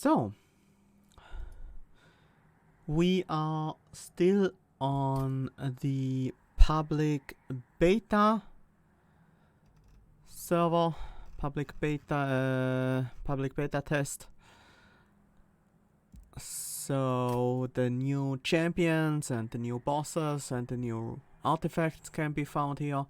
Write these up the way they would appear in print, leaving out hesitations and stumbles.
So, we are still on the public beta server, public beta test. So the new champions and the new bosses and the new artifacts can be found here.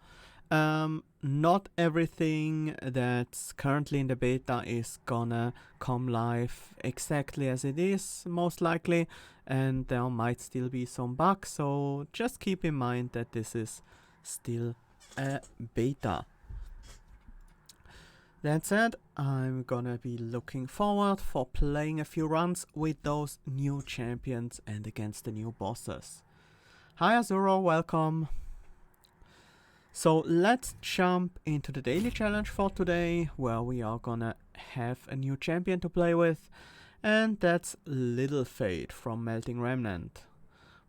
Not everything that's currently in the beta is gonna come live exactly as it is, most likely, and there might still be some bugs, so just keep in mind that this is still a beta. That said, I'm gonna be looking forward for playing a few runs with those new champions and against the new bosses. Hi Azuro, welcome. So let's jump into the daily challenge for today, where we are gonna have a new champion to play with, and that's Little Fate from Melting Remnant.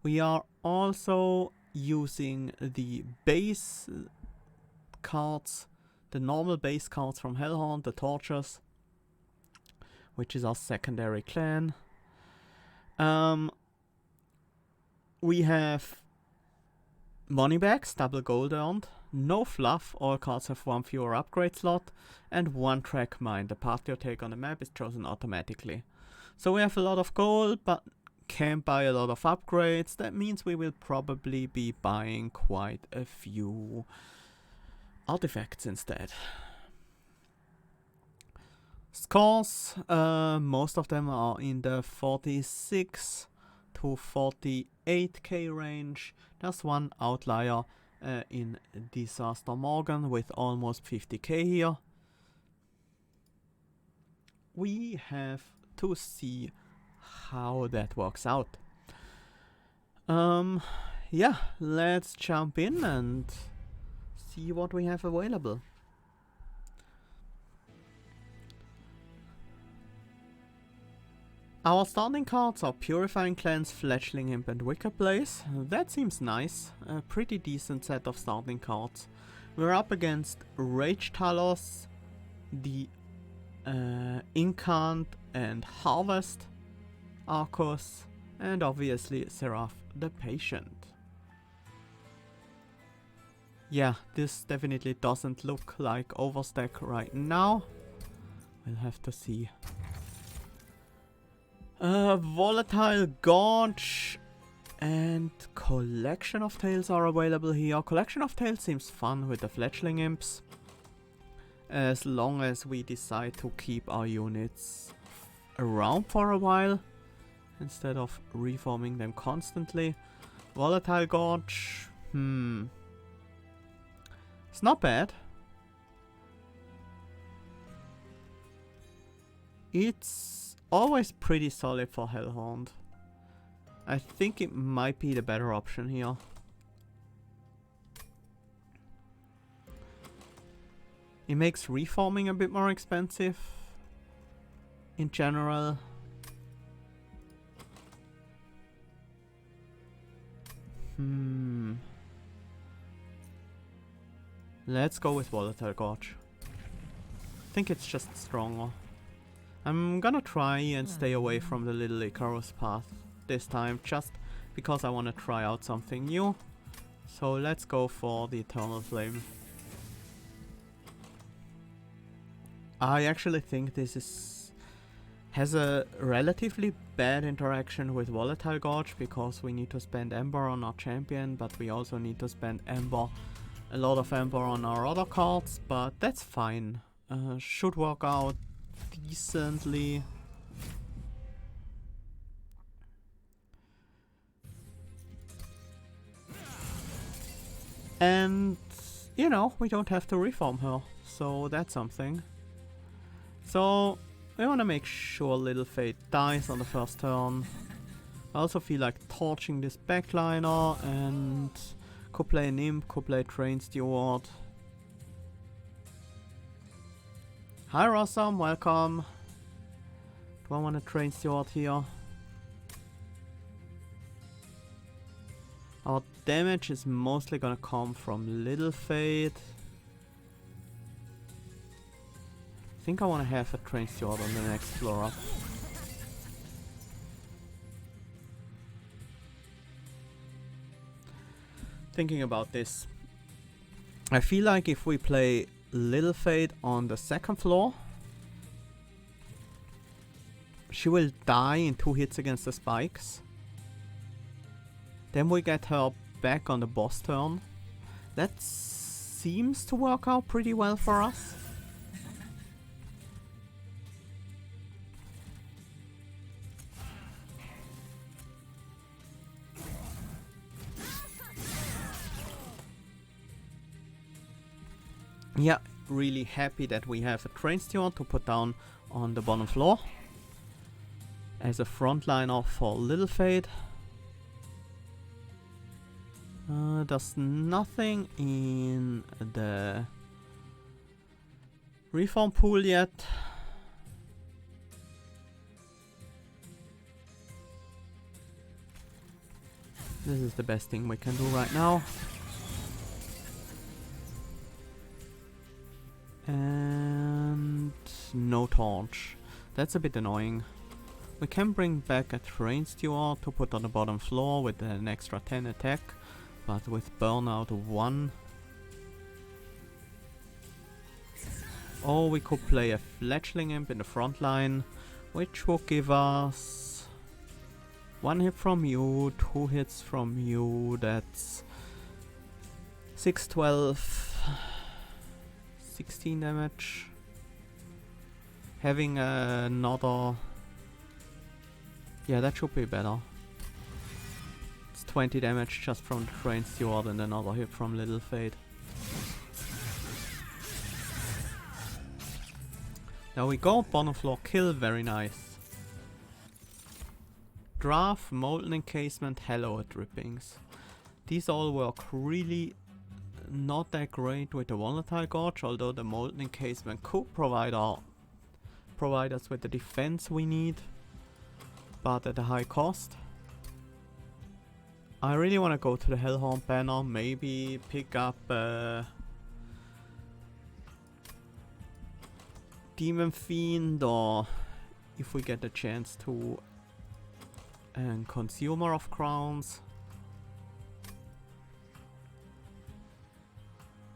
We are also using the base cards, the normal base cards from Hellhorned, the Tortures, which is our secondary clan. We have money bags, double gold earned, no fluff, all cards have one fewer upgrade slot, and one track mine. The path you take on the map is chosen automatically. So we have a lot of gold, but can't buy a lot of upgrades. That means we will probably be buying quite a few artifacts instead. Scores, most of them are in the 46 to 48k range. There's one outlier in Disaster Morgan with almost 50k here. We have to see how that works out. Yeah, let's jump in and see what we have available. Our starting cards are Purifying Cleanse, Fledgling Imp and Wicked Blaze. That seems nice. A pretty decent set of starting cards. We're up against Rage Talos, the Incant and Harvest Arcos, and obviously Seraph the Patient. Yeah, this definitely doesn't look like Overstack right now. We'll have to see. Volatile Gorge and Collection of Tales are available here. Collection of Tales seems fun with the Fledgling Imps, as long as we decide to keep our units around for a while instead of reforming them constantly. Volatile Gorge, it's not bad. It's always pretty solid for Hellhorned. I think it might be the better option here. It makes reforming a bit more expensive in general. Let's go with Volatile Gorge. I think it's just stronger. I'm gonna try and stay away from the Little Icarus path this time, just because I want to try out something new. So let's go for the Eternal Flame. I actually think this has a relatively bad interaction with Volatile Gorge, because we need to spend Ember on our champion, but we also need to spend a lot of Ember on our other cards, but that's fine. Should work out decently. And, you know, we don't have to reform her, so that's something. So, we want to make sure Little Fate dies on the first turn. I also feel like torching this backliner, and could play an Imp, could play Train Steward. Hi Rossum, welcome. Do I want to Train Steward here? Our damage is mostly gonna come from Little Fate. I think I want to have a Train Steward on the next floor up. Thinking about this, I feel like if we play Little Fate on the second floor, she will die in 2 hits against the spikes. Then we get her back on the boss turn. That seems to work out pretty well for us. Yeah, really happy that we have a train steward to put down on the bottom floor as a frontliner for Little Fate. There's nothing in the reform pool yet. This is the best thing we can do right now. And no torch. That's a bit annoying. We can bring back a train steward to put on the bottom floor with an extra 10 attack, but with burnout 1. Or we could play a fledgling imp in the front line, which will give us 1 hit from you, 2 hits from you, that's 6, 12, 16 damage. Having another... yeah, that should be better. It's 20 damage just from the train steward and another hit from Little Fate. There we go, bottom floor kill, very nice. Draft, Molten Encasement, Hellhorned drippings. These all work really not that great with the Volatile Gorge, although the Molten Encasement could provide us with the defense we need, but at a high cost. I really want to go to the Hellhorned banner, maybe pick up Demon Fiend, or if we get a chance to Consumer of Crowns.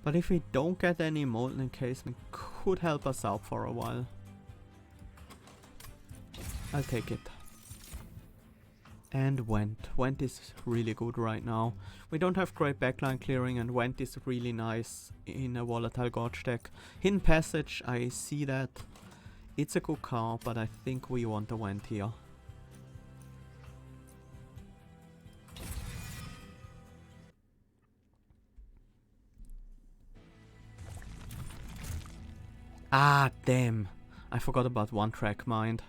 But if we don't get any Molten Encasement, could help us out for a while. I'll take it. And Went. Went is really good right now. We don't have great backline clearing, and Went is really nice in a Volatile Gorge deck. Hidden Passage, I see that. It's a good card, but I think we want a Went here. Ah, damn. I forgot about One Track Mind.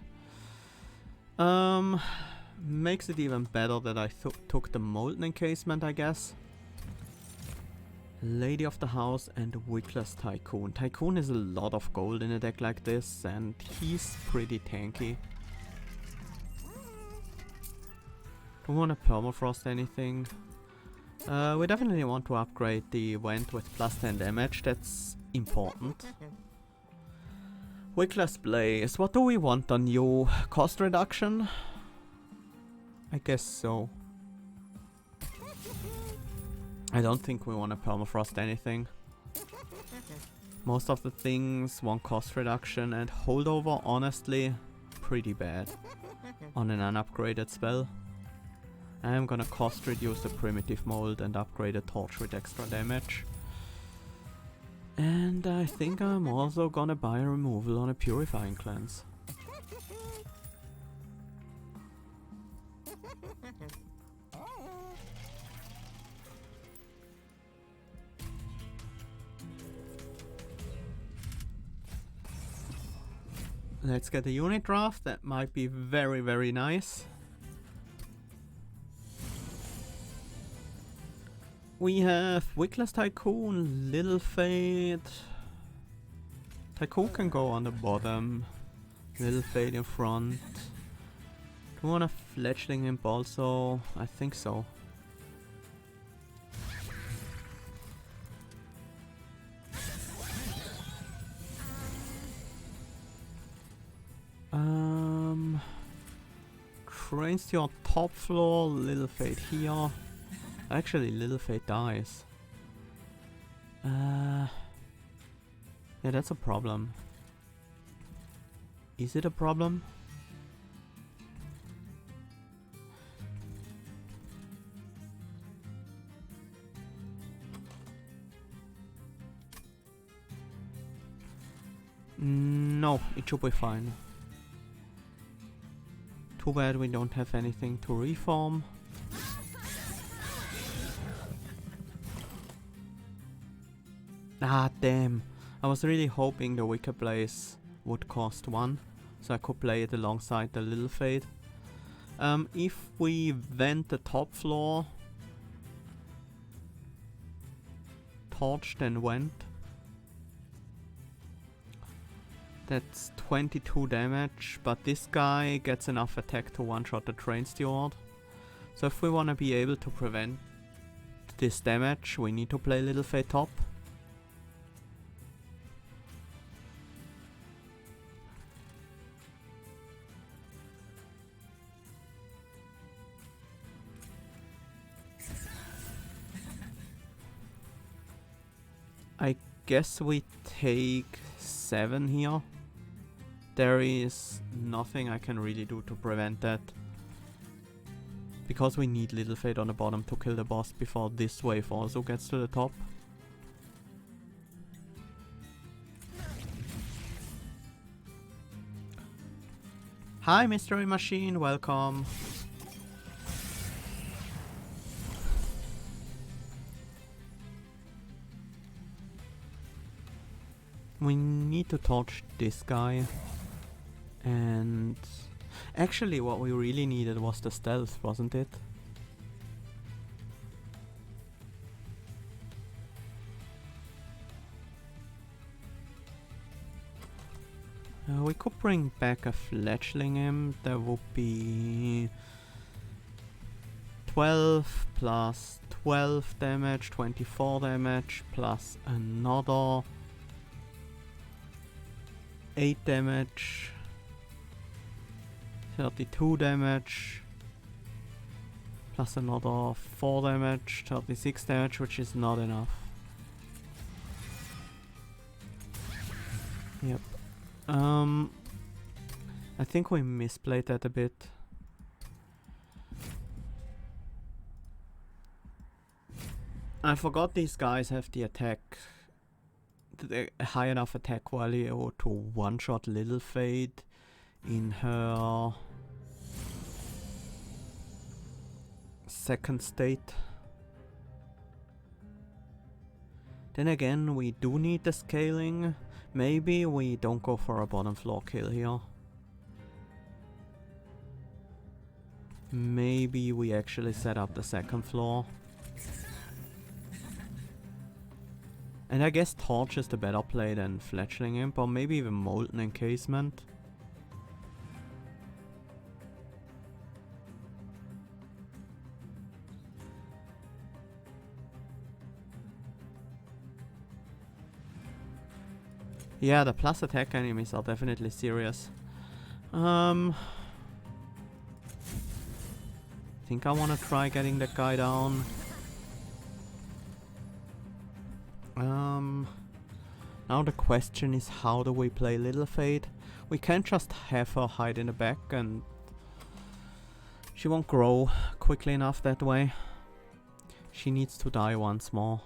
Makes it even better that I took the Molten Encasement, I guess. Lady of the House and Wickless Tycoon. Tycoon is a lot of gold in a deck like this, and he's pretty tanky. Don't want to permafrost anything. We definitely want to upgrade the Vent with plus 10 damage, that's important. Wickless Blaze, what do we want on you? Cost reduction? I guess so. I don't think we want to permafrost anything. Most of the things want cost reduction, and holdover, honestly, pretty bad on an unupgraded spell. I am gonna cost reduce the primitive mold and upgrade a torch with extra damage. And I think I'm also gonna buy a removal on a purifying cleanse. Let's get a unit draft, that might be very, very nice. We have Wickless Tycoon, Little Fate. Tycoon can go on the bottom, Little Fate in front. Do we want a Fledgling Imp also? I think so. Trains to your top floor, Little Fate here. Actually, Little Fate dies. Yeah, that's a problem. Is it a problem? No, it should be fine. Too bad we don't have anything to reform. Ah, damn. I was really hoping the Wicked Blaze would cost 1, so I could play it alongside the Little Fate. If we vent the top floor, torch then went, that's 22 damage, but this guy gets enough attack to one-shot the Train Steward. So if we want to be able to prevent this damage, we need to play Little Fate top. I guess we take 7 here. There is nothing I can really do to prevent that. Because we need Little Fate on the bottom to kill the boss before this wave also gets to the top. Hi Mystery Machine, welcome. We need to torch this guy. And actually what we really needed was the stealth, wasn't it? We could bring back a fledgling imp. That would be 12 plus 12 damage, 24 damage, plus another 8 damage, 32 damage, plus another 4 damage, 36 damage, which is not enough. Yep. I think we misplayed that a bit. I forgot these guys have the attack, the high enough attack value to one-shot Little Fate in her second state. Then again, we do need the scaling. Maybe we don't go for a bottom floor kill here. Maybe we actually set up the second floor. And I guess Torch is the better play than Fledgling Imp, or maybe even Molten Encasement. Yeah, the plus attack enemies are definitely serious. Think I wanna try getting that guy down. Now the question is, how do we play Little Fate? We can't just have her hide in the back, and she won't grow quickly enough that way. She needs to die once more.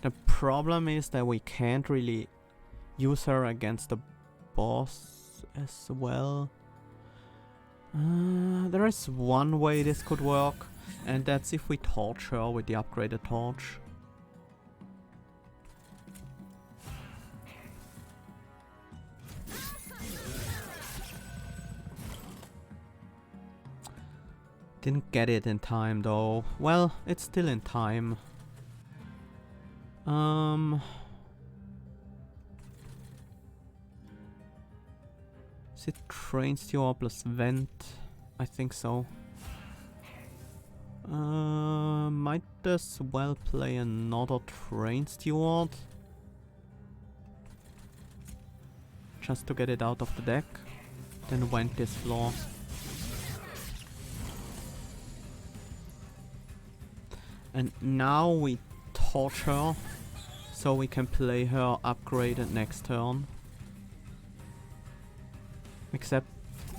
The problem is that we can't really use her against the boss as well. There is one way this could work, and that's if we torch her with the upgraded torch. Didn't get it in time though. Well, it's still in time. Is it Train Steward plus Vent? I think so. Might as well play another Train Steward. Just to get it out of the deck. Then Vent this floor. And now we torch her, so we can play her upgraded next turn. Except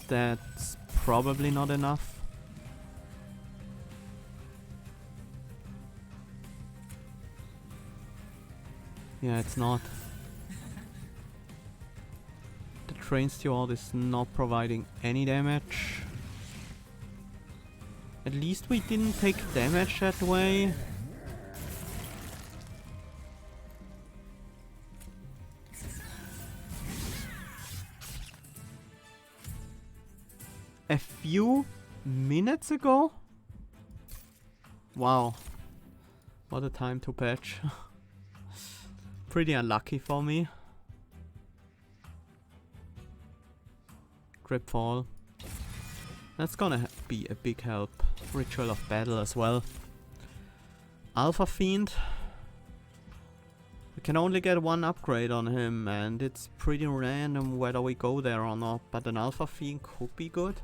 that's probably not enough. Yeah, it's not. The train steward is not providing any damage. At least we didn't take damage that way. A few minutes ago? Wow. What a time to patch. Pretty unlucky for me. Grip fall. That's gonna be a big help. Ritual of Battle as well. Alpha Fiend. We can only get one upgrade on him and it's pretty random whether we go there or not. But an Alpha Fiend could be good.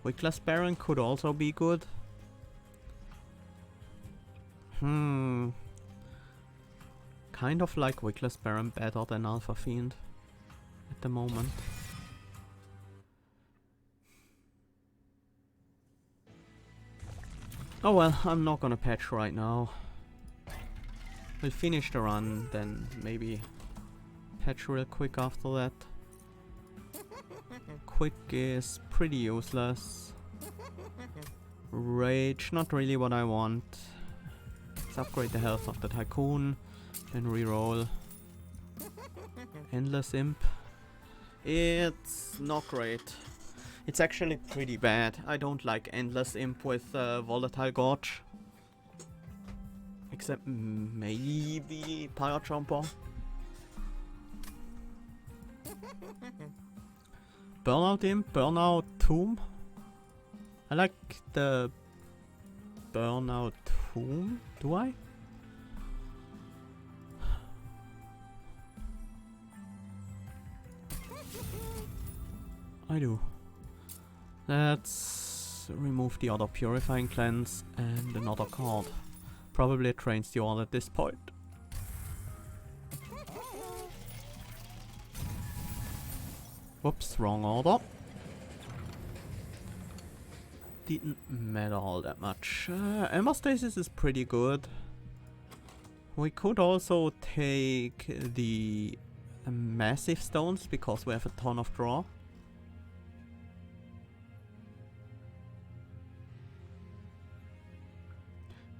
Wickless Baron could also be good. Kind of like Wickless Baron better than Alpha Fiend at the moment. Oh well, I'm not gonna patch right now. We'll finish the run, then maybe patch real quick after that. Quick is pretty useless. Rage, not really what I want. Let's upgrade the health of the Tycoon, then reroll. Endless Imp. It's not great. It's actually pretty bad. I don't like Endless Imp with Volatile Gorge. Except maybe Pirate Jumper. Burnout Imp, Burnout Tomb. I like the Burnout Tomb. Do I? I do. Let's remove the other Purifying Cleanse and another card. Probably a Train Steward at this point. Whoops, wrong order. Didn't matter all that much. Ember Stasis is pretty good. We could also take the massive stones because we have a ton of draw.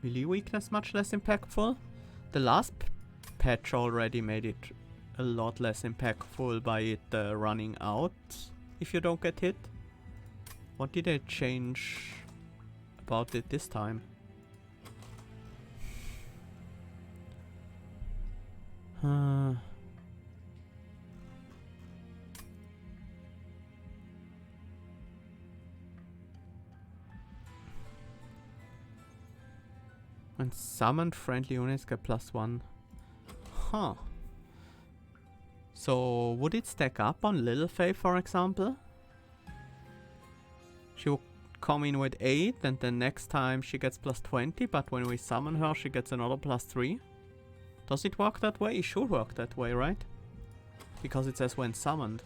Melee weakness much less impactful. The last patch already made it a lot less impactful by it running out if you don't get hit. What did they change about it this time? When summoned, friendly units get +1. Huh. So, would it stack up on Little Fae, for example? She will come in with 8 and then next time she gets +20, but when we summon her she gets another +3. Does it work that way? It should work that way, right? Because it says when summoned.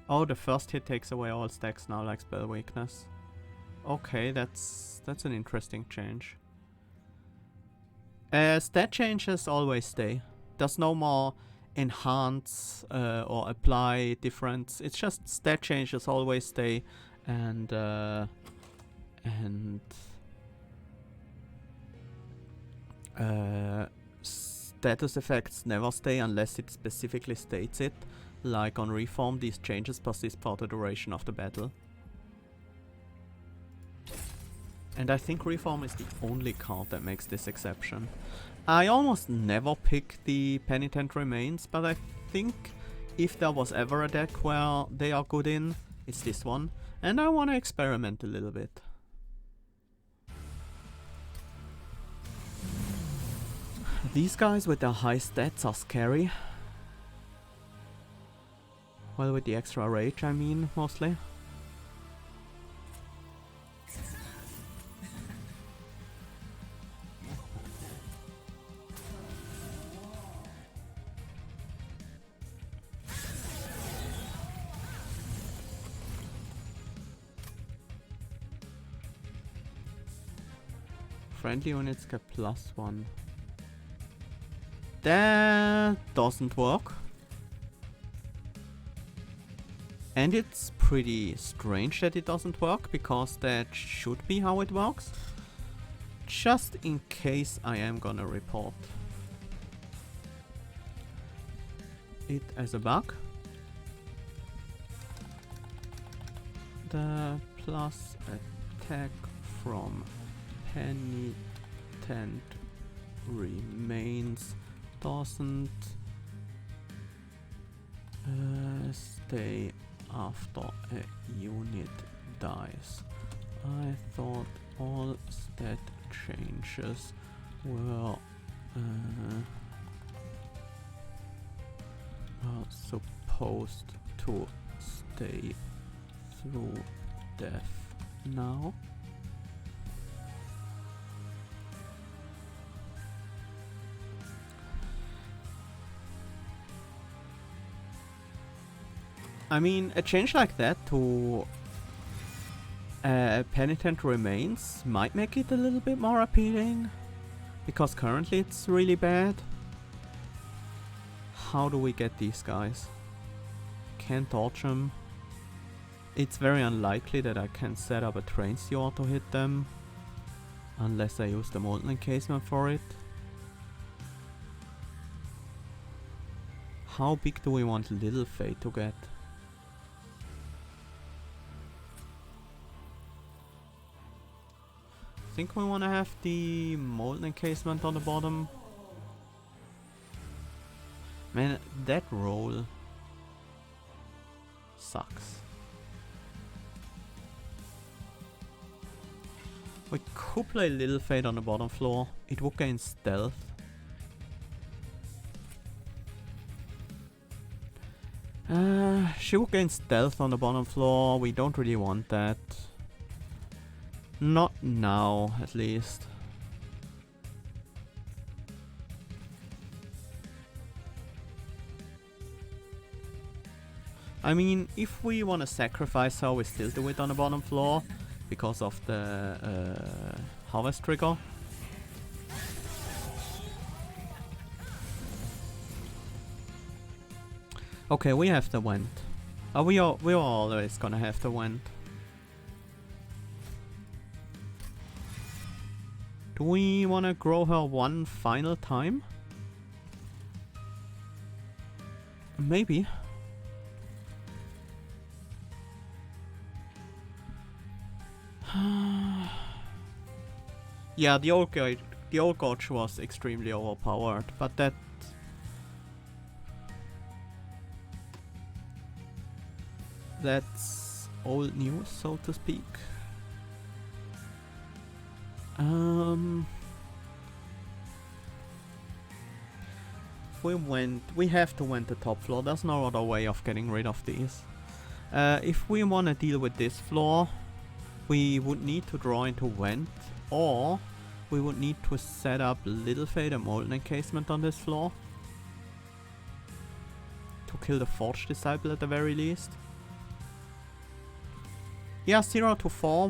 Oh, the first hit takes away all stacks now, like spell weakness. Okay, that's an interesting change. Stat changes always stay. There's no more enhance or apply difference. It's just stat changes always stay, and status effects never stay unless it specifically states it. Like on Reform, these changes persist for the duration of the battle. And I think Reform is the only card that makes this exception. I almost never pick the Penitent Remains, but I think if there was ever a deck where they are good in, it's this one. And I want to experiment a little bit. These guys with their high stats are scary. Well, with the extra rage, I mean, mostly. Friendly units get +1. That doesn't work. And it's pretty strange that it doesn't work, because that should be how it works. Just in case I am gonna report it as a bug. The plus attack from Penitent remains doesn't stay after a unit dies. I thought all stat changes were supposed to stay through death now. I mean, a change like that to Penitent Remains might make it a little bit more appealing, because currently it's really bad. How do we get these guys? Can't dodge them. It's very unlikely that I can set up a train steward to hit them, unless I use the molten encasement for it. How big do we want Little Fate to get? I think we want to have the molten encasement on the bottom. Man, that roll sucks. We could play Little Fate on the bottom floor. It would gain stealth. She would gain stealth on the bottom floor. We don't really want that. Not now, at least. I mean, if we want to sacrifice her, we still do it on the bottom floor because of the harvest trigger. Okay, we have the vent. We are always gonna have the vent. Do we wanna grow her one final time? Maybe. Yeah, the old gorge was extremely overpowered, but that's old news, so to speak. We have to went the top floor. There's no other way of getting rid of these. If we want to deal with this floor, we would need to draw into vent, or we would need to set up Little Fate and Molten Encasement on this floor to kill the Forge Disciple at the very least. Yeah, 0 to 4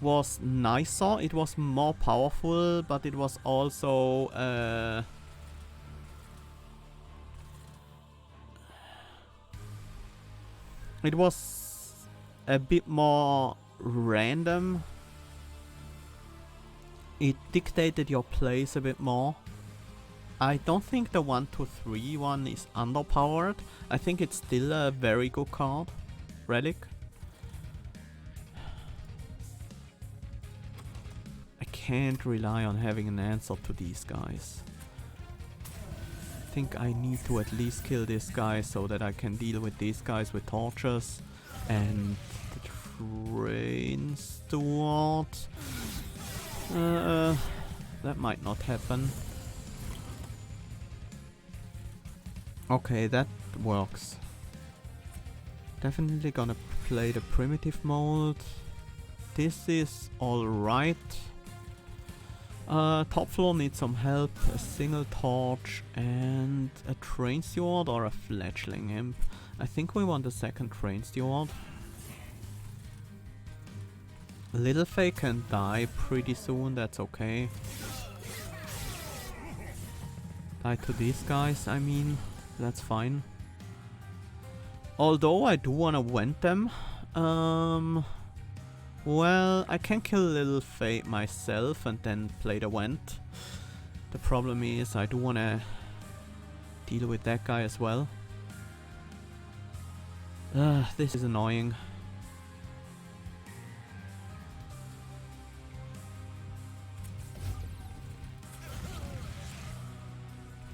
was nicer. It was more powerful, but it was also it was a bit more random. It dictated your plays a bit more. I don't think the 1 to 3 one is underpowered. I think it's still a very good card. Relic. I can't rely on having an answer to these guys. I think I need to at least kill this guy so that I can deal with these guys with torches. And the train steward. That might not happen. Okay, that works. Definitely gonna play the primitive mold. This is alright. Top floor needs some help. A single torch and a train steward or a fledgling imp. I think we want a second train steward. Little Faye can die pretty soon, that's okay. Die to these guys, I mean, that's fine. Although I do wanna vent them. Well, I can kill Little Faye myself and then play the vent. The problem is I do wanna deal with that guy as well. This is annoying.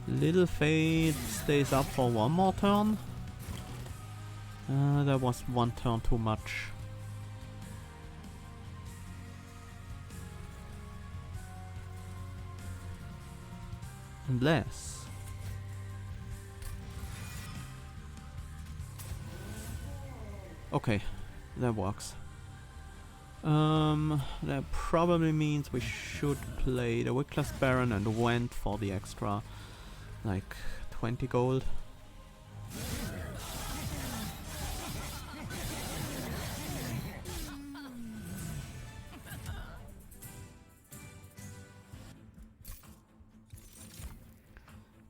Little Fate stays up for one more turn. That was one turn too much. Unless... Okay, that works. That probably means we should play the Wickless Baron and Went for the extra, like, 20 gold.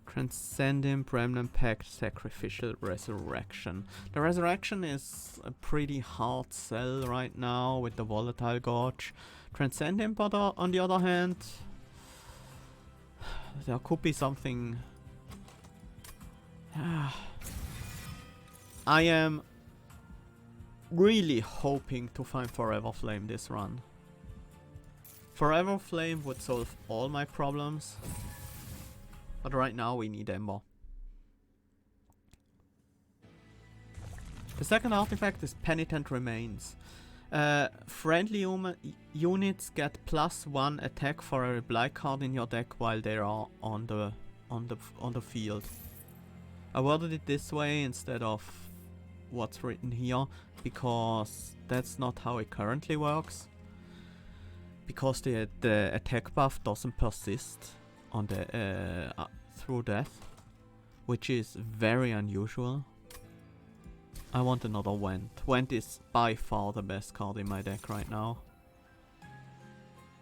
Transcendent Remnant Pact Sacrificial Resurrection. The Resurrection is a pretty hard sell right now with the Volatile Gorge. Transcendent, but on the other hand, there could be something... I am really hoping to find Forever Flame this run. Forever Flame would solve all my problems. But right now we need Ember. The second artifact is Penitent Remains. Friendly units get +1 attack for a reply card in your deck while they are on the field. I worded it this way instead of what's written here because that's not how it currently works. Because the attack buff doesn't persist on the through death, which is very unusual. I want another Went. Went is by far the best card in my deck right now.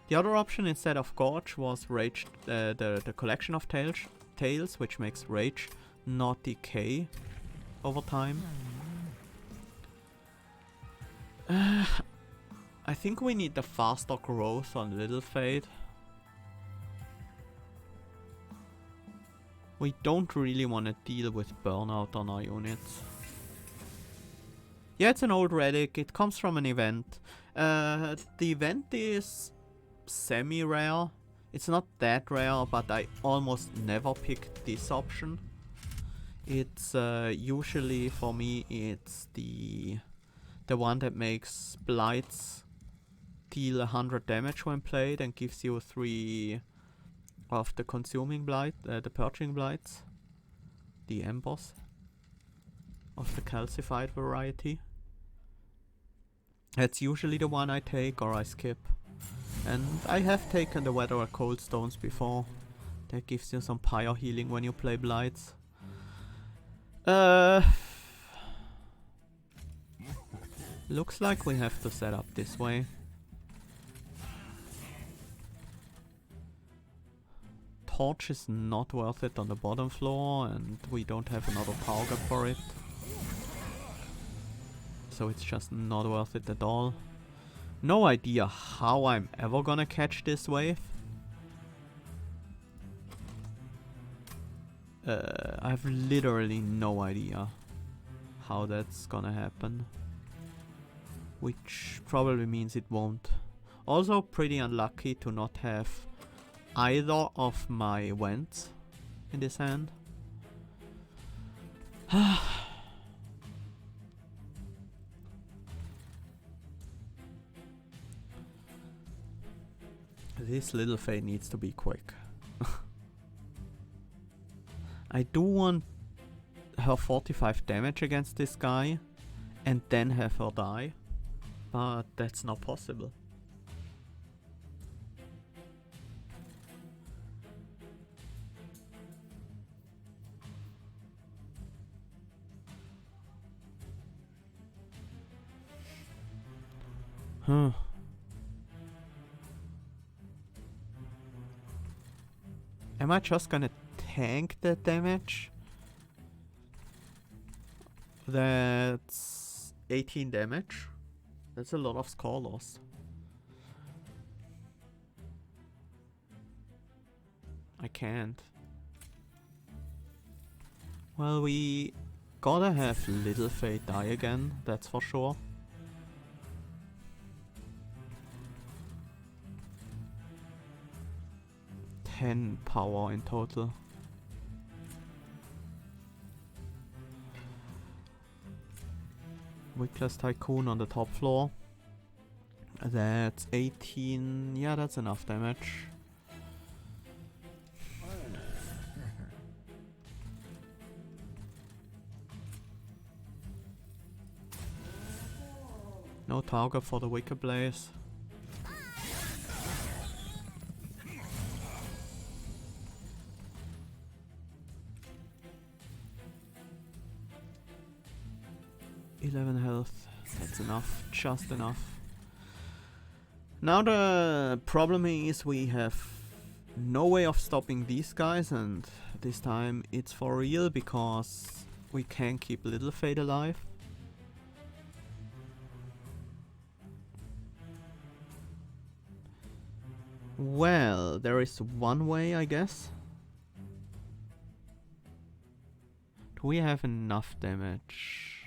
The other option instead of Gorge was Rage, the collection of tails, which makes Rage not decay over time. I think we need the faster growth on Little Fate. We don't really want to deal with burnout on our units. Yeah, it's an old relic. It comes from an event. The event is semi-rare. It's not that rare, but I almost never pick this option. It's usually for me it's the one that makes blights deal 100 damage when played and gives you 3 of the consuming blight, the purging blights, the embers of the calcified variety. That's usually the one I take or I skip. And I have taken the Weather at Cold Stones before. That gives you some pyre healing when you play blights. Looks like we have to set up this way. Torch is not worth it on the bottom floor and we don't have another target for it. So it's just not worth it at all. No idea how I'm ever gonna catch this wave. I have literally no idea how that's gonna happen. Which probably means it won't. Also pretty unlucky to not have either of my Wents in this hand. This Little Faye needs to be quick. I do want her 45 damage against this guy and then have her die, but that's not possible. Huh. Am I just gonna tank that damage? That's 18 damage. That's a lot of score loss. I can't. Well, we gotta have Little Fate die again, that's for sure. Ten power in total. Wickless Tycoon on the top floor. That's 18. Yeah, that's enough damage. No target for the Wicked Blaze. Health. That's enough. Just enough. Now the problem is we have no way of stopping these guys, and this time it's for real because we can't keep Little Fate alive. Well, there is one way, I guess. Do we have enough damage?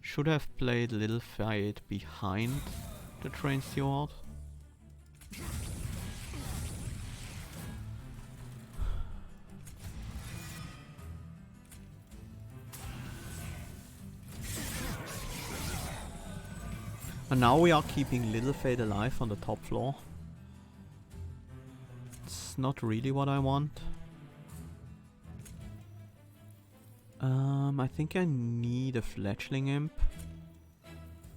Should have played Little Fate behind the Train Steward. And now we are keeping Little Fate alive on the top floor. It's not really what I want. I think I need a Fledgling Imp.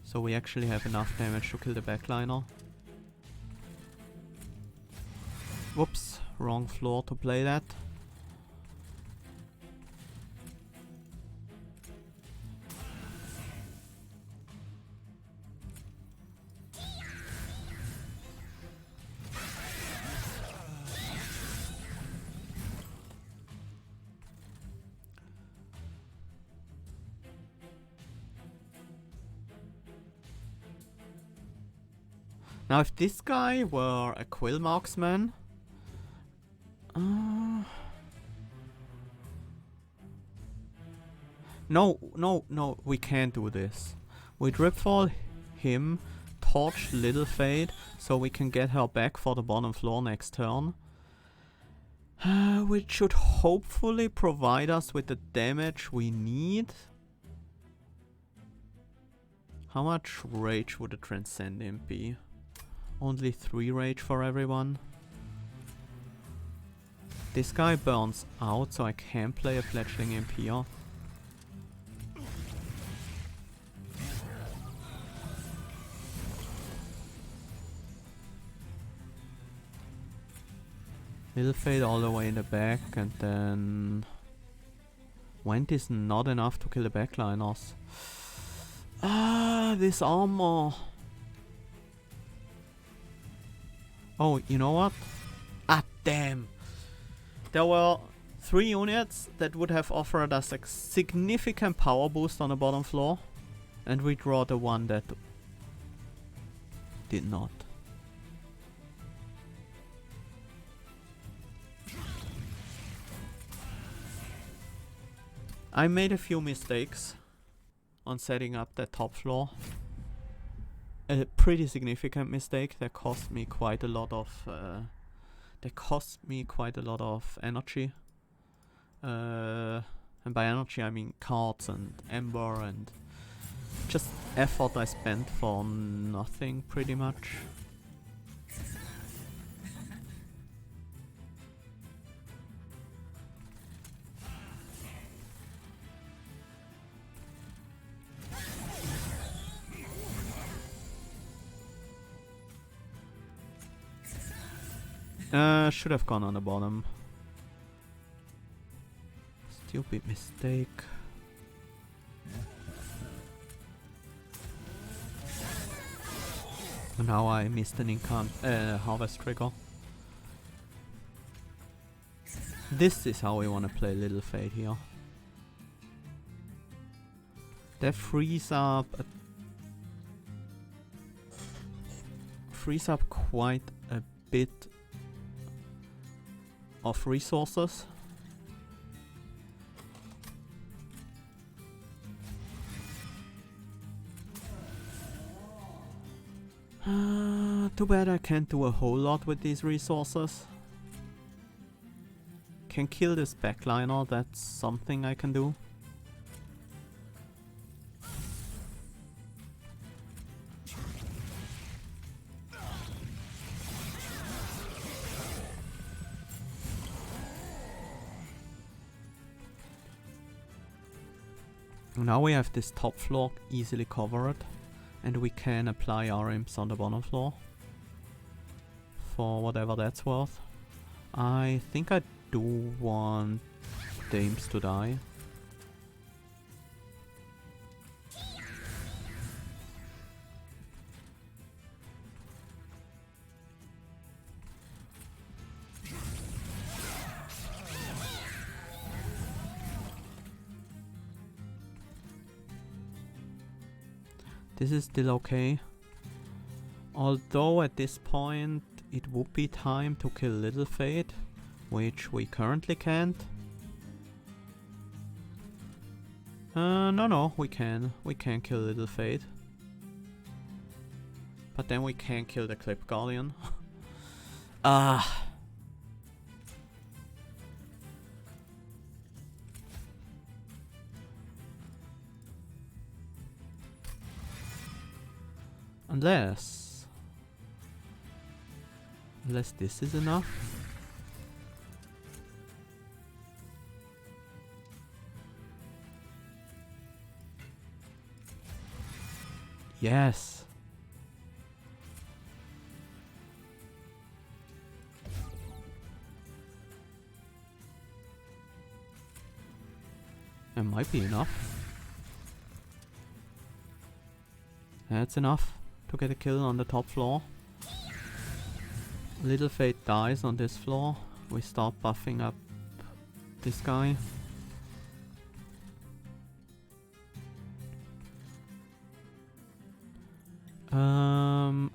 So we actually have enough damage to kill the backliner. Whoops, wrong floor to play that. Now if this guy were a Quill Marksman... No, we can't do this. We Dripfall him, torch Little Fate, so we can get her back for the bottom floor next turn. Which should hopefully provide us with the damage we need. How much rage would a Transcend Imp be? Only 3 rage for everyone. This guy burns out, so I can play a Fledgling Imp here. Little Fate all the way in the back, and then... Went is not enough to kill the backliners. Ah, this armor... Oh, you know what? Ah, damn! There were 3 units that would have offered us a significant power boost on the bottom floor, and we draw the one that did not. I made a few mistakes on setting up that top floor. A pretty significant mistake that cost me quite a lot of energy. And by energy I mean cards and ember and just effort I spent for nothing pretty much. Should have gone on the bottom. Stupid mistake. Now I missed an harvest trigger. This is how we want to play Little Fate here. That frees up quite a bit of resources. Too bad I can't do a whole lot with these resources. Can kill this backliner, that's something I can do. Now we have this top floor easily covered, and we can apply our imps on the bottom floor for whatever that's worth. I think I do want the imps to die. This is still okay. Although at this point it would be time to kill Little Fate, which we currently can't. No, we can. We can kill Little Fate. But then we can't kill the Clip Guardian. Ah. Unless this is enough. Yes. It might be enough. That's enough to get a kill on the top floor. Little Fate dies on this floor. We start buffing up this guy.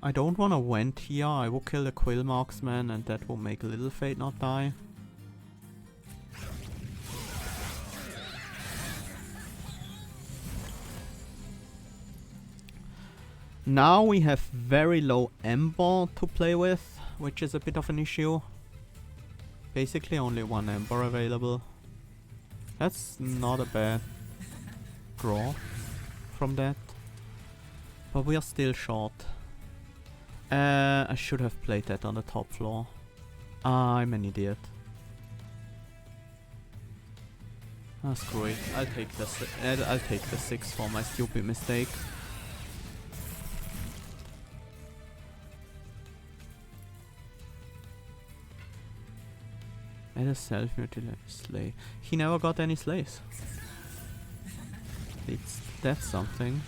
I don't want to vent here. I will kill the Quill Marksman and that will make Little Fate not die. Now we have very low Ember to play with, which is a bit of an issue. Basically only one Ember available. That's not a bad draw from that. But we are still short. I should have played that on the top floor. I'm an idiot. Ah, screw it. I'll take the 6 for my stupid mistake. Add a self-mutilated slay. He never got any slays. That's something.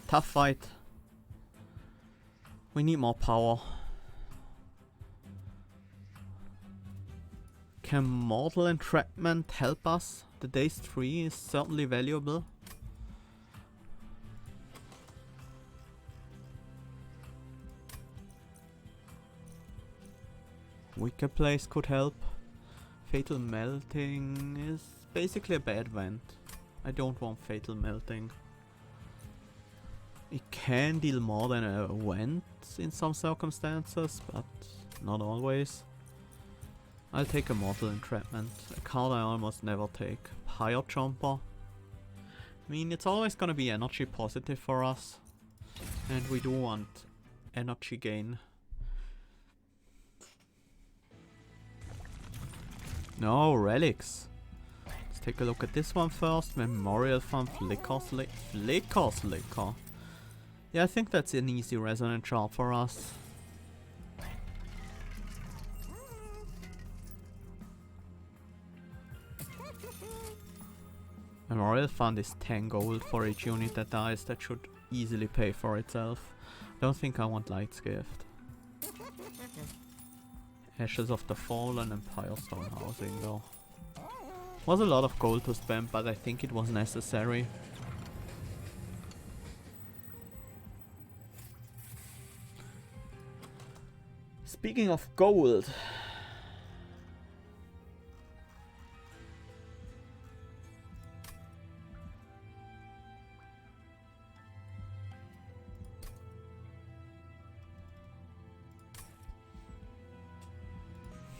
Tough fight. We need more power. Can Mortal Entrapment help us? The Dazed 3 is certainly valuable. Wicker Place could help. Fatal Melting is basically a bad vent. I don't want Fatal Melting. It can deal more than a vent in some circumstances, but not always. I'll take a Mortal Entrapment, a card I almost never take. Higher Jumper. I mean, it's always gonna be energy positive for us. And we do want energy gain. No, relics. Let's take a look at this one first. Memorial Farm, Flicker Slicker. Yeah, I think that's an easy resonant shard for us. Memorial Fund is 10 gold for each unit that dies. That should easily pay for itself. Don't think I want Light's Gift. Ashes of the Fallen and Firestone Housing though. Was a lot of gold to spend, but I think it was necessary. Speaking of gold.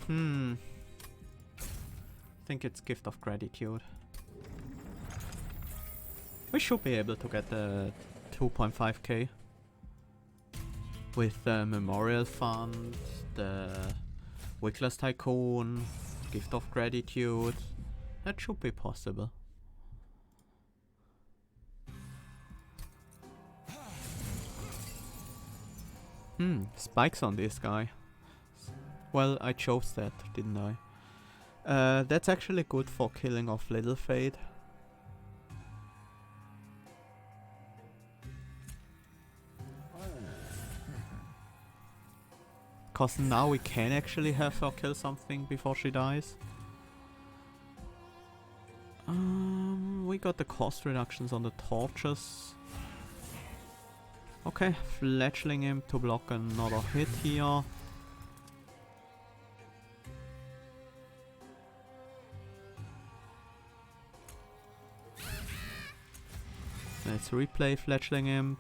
I think it's Gift of Gratitude. We should be able to get the 2.5k with the Memorial Fund, the Wickless Tycoon, Gift of Gratitude. That should be possible. Spikes on this guy. Well, I chose that, didn't I? That's actually good for killing off Little Fate. Cause now we can actually have her kill something before she dies. We got the cost reductions on the torches. Okay, fletchling him to block another hit here. Let's replay Fletchling Imp.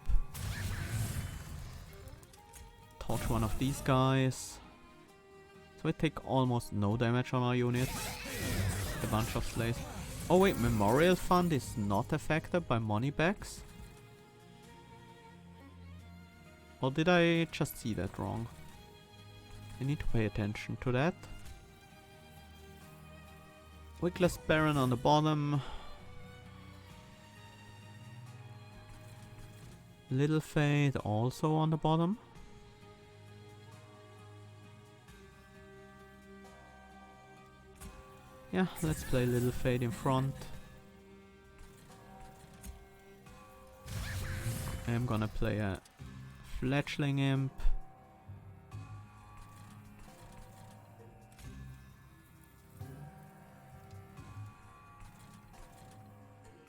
Torch one of these guys. So we take almost no damage on our units. A bunch of slays. Oh wait, Memorial Fund is not affected by money bags? Or did I just see that wrong? I need to pay attention to that. Wickless Baron on the bottom. Little Fate also on the bottom. Yeah, let's play Little Fate in front. I'm gonna play a Fletchling Imp.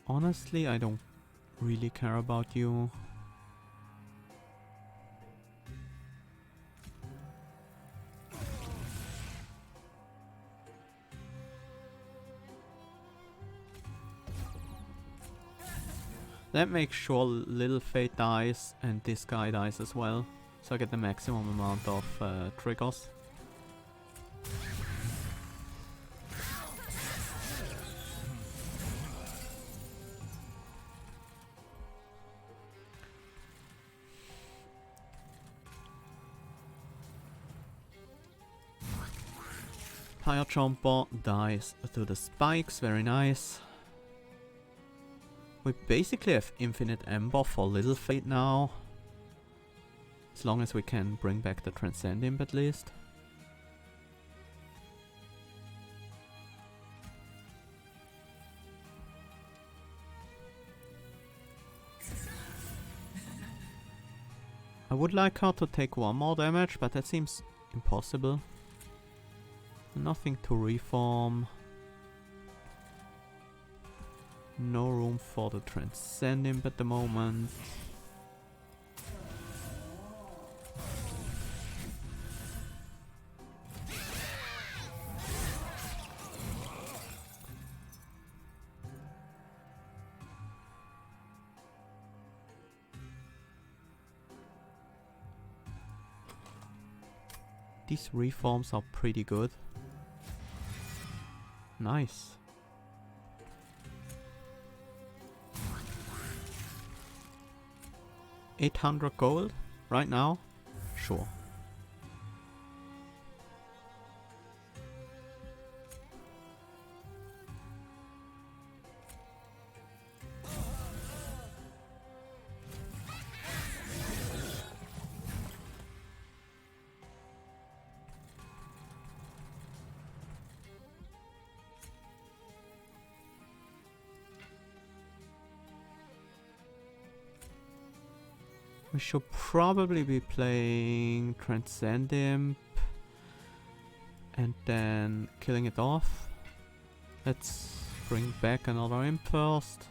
Honestly, I don't really care about you. That makes sure Little Fate dies and this guy dies as well. So I get the maximum amount of triggers. Fire Jumper dies to the spikes, very nice. We basically have infinite Ember for Little Fate now. As long as we can bring back the Transcend Imp at least. I would like her to take one more damage, but that seems impossible. Nothing to reform. No room for the Transcend Imp at the moment. These reforms are pretty good. Nice. $800 gold right now? Sure. We should probably be playing Transcend Imp and then killing it off. Let's bring back another imp first.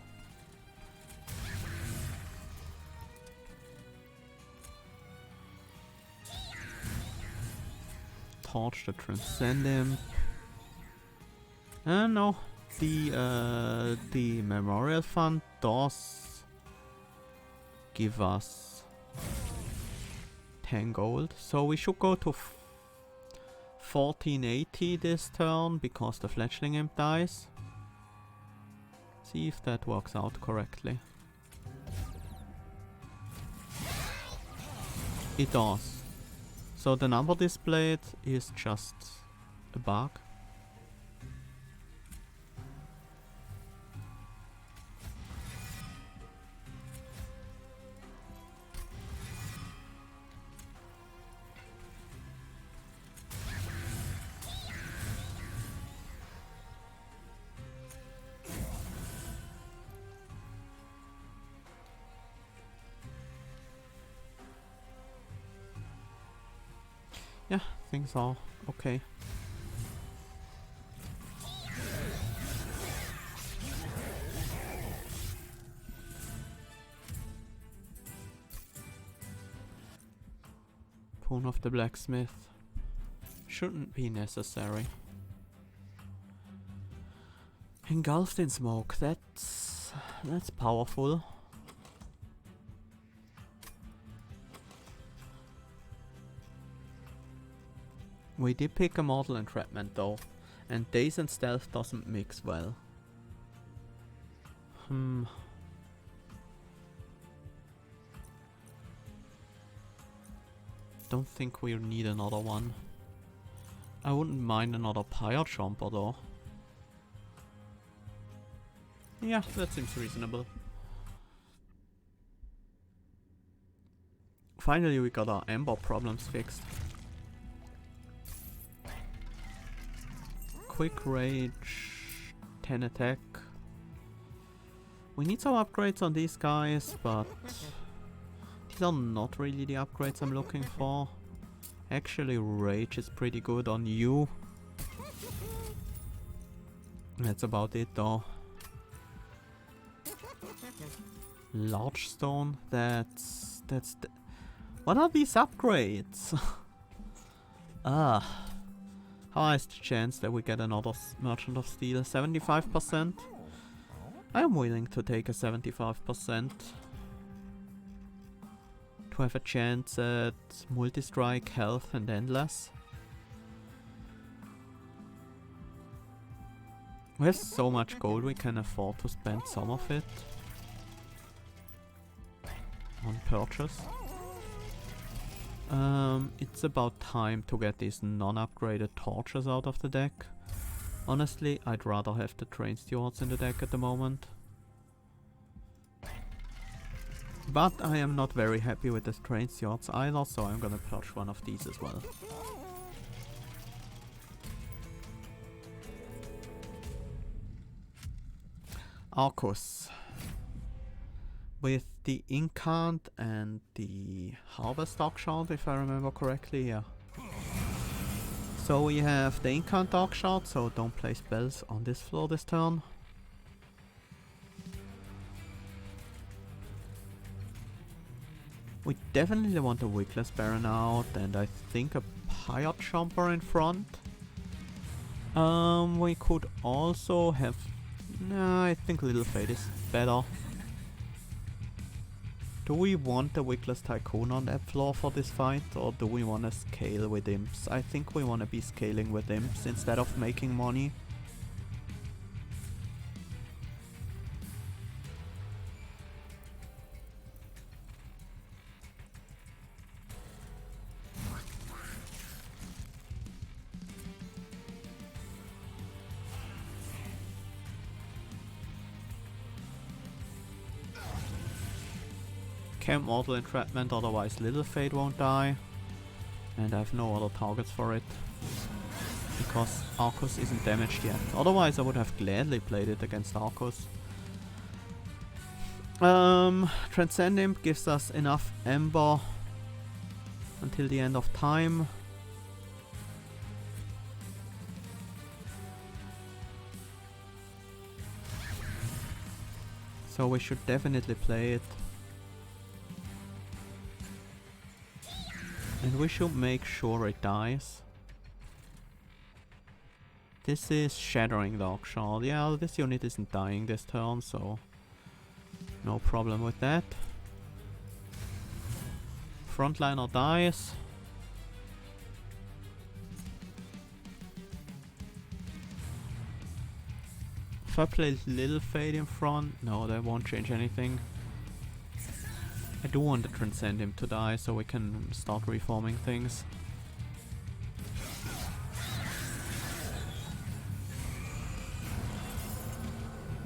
Torch the Transcend Imp. No, the Memorial Fund does give us 10 gold, so we should go to 1480 this turn because the Fledgling Imp dies. See if that works out correctly. It does. So the number displayed is just a bug. Yeah, things are okay. Pawn of the Blacksmith shouldn't be necessary. Engulfed in smoke, that's powerful. We did pick a Mortal Entrapment though, and Daze and Stealth doesn't mix well. Don't think we need another one. I wouldn't mind another Pyre Jumper though. Yeah, that seems reasonable. Finally we got our Ember problems fixed. Quick Rage, 10 attack. We need some upgrades on these guys, but these are not really the upgrades I'm looking for. Actually, Rage is pretty good on you. That's about it though. Large Stone, that's what are these upgrades? Ah. How high is the chance that we get another Merchant of Steel? 75%? I am willing to take a 75% to have a chance at multi-strike, health and endless. We have so much gold we can afford to spend some of it on purchase. It's about time to get these non-upgraded torches out of the deck. Honestly, I'd rather have the Train Stewards in the deck at the moment. But I am not very happy with the Train Stewards either, so I'm gonna purge one of these as well. Arcus. With the Incant and the Harvest Darkshard, if I remember correctly, yeah. So we have the Incant Darkshard, so don't play spells on this floor this turn. We definitely want a Wickless Baron out, and I think a Pyre Jumper in front. We could also have... Nah, I think Little Fate is better. Do we want a Wickless Tycoon on that floor for this fight, or do we want to scale with imps? I think we want to be scaling with imps instead of making money. Camp Mortal Entrapment, otherwise Little Fate won't die. And I have no other targets for it. Because Arcus isn't damaged yet. Otherwise I would have gladly played it against Arcus. Transcend Imp gives us enough Ember until the end of time. So we should definitely play it. And we should make sure it dies. This is Shattering Dark Shard. Yeah, this unit isn't dying this turn, so no problem with that. Frontliner dies. If I play Little Fade in front, no, that won't change anything. I do want to Transcend him to die so we can start reforming things.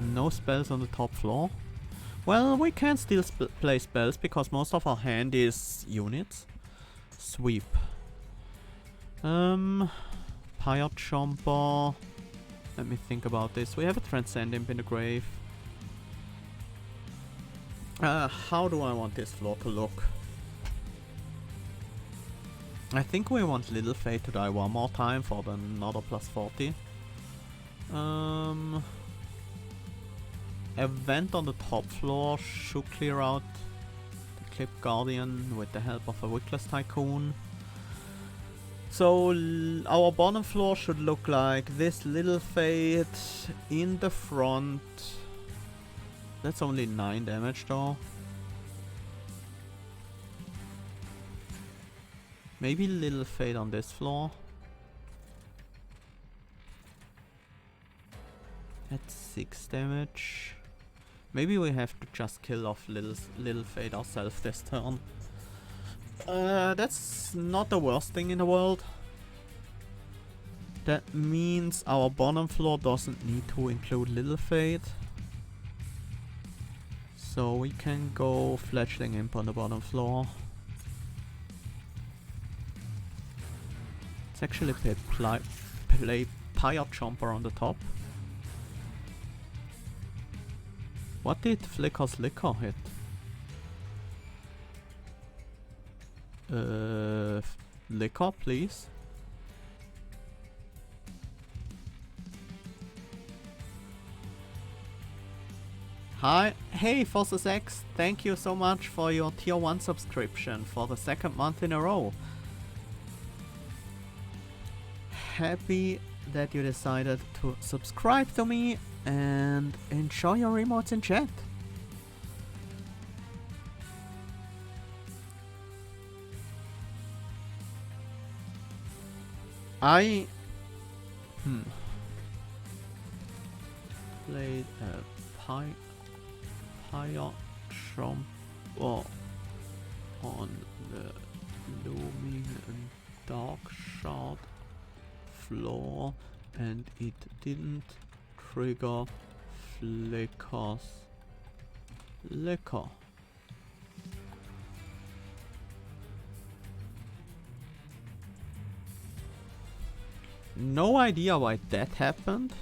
No spells on the top floor. Well, we can still play spells because most of our hand is units. Sweep. Pyre Chomper. Let me think about this. We have a Transcend Imp in the grave. How do I want this floor to look? I think we want Little Fate to die one more time for the another plus 40. Event on the top floor should clear out the Clip Guardian with the help of a Wickless Tycoon. So our bottom floor should look like this: Little Fate in the front. That's only 9 damage though. Maybe Little Fate on this floor. That's 6 damage. Maybe we have to just kill off Little Fate ourselves this turn. That's not the worst thing in the world. That means our bottom floor doesn't need to include Little Fate. So we can go Fledgling Imp on the bottom floor. Let's actually play Pyre Chomper on the top. What did Flicker's Liquor hit? Liquor, please. Hi, hey Forces X, thank you so much for your tier 1 subscription for the 2nd month in a row. Happy that you decided to subscribe to me and enjoy your emotes in chat. I played a Pyre Chomper on the Looming and Dark Shard floor and it didn't trigger Flicker's Liquor. No idea why that happened.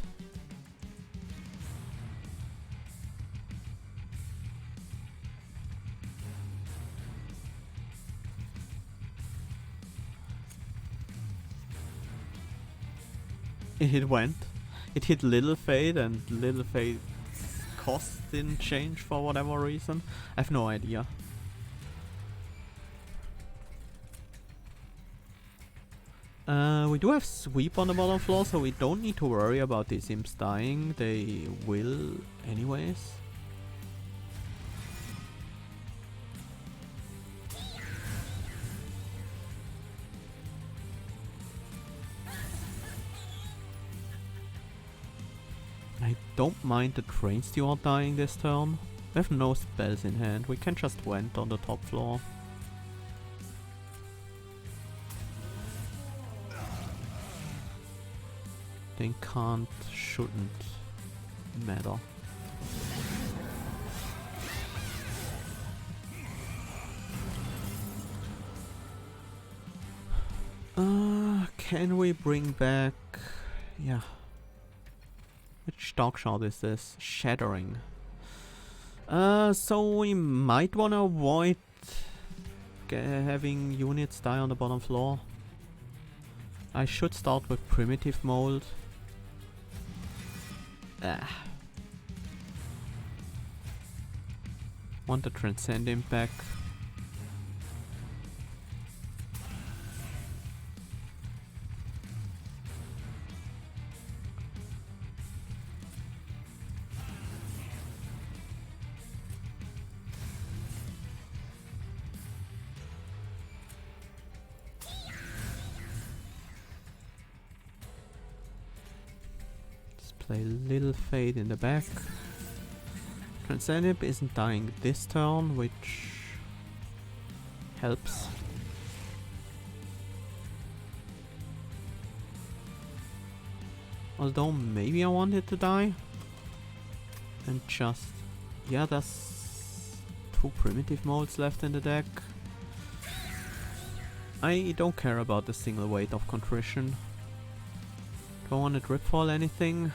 It went. It hit Little Fate and Little Fate's cost didn't change for whatever reason. I have no idea. We do have Sweep on the bottom floor, so we don't need to worry about these imps dying. They will anyways. I don't mind the Train Steward dying this turn. We have no spells in hand. We can just vent on the top floor. They can't, shouldn't matter. Can we bring back... yeah. Which Dark Shard is this? Shattering. So we might wanna avoid having units die on the bottom floor. I should start with primitive mold. Want to transcend him back. Play Little Fade in the back. Transcendent isn't dying this turn, which helps. Although maybe I want it to die. And just... yeah, there's 2 primitive molds left in the deck. I don't care about the single weight of Contrition. Don't want to dripfall anything.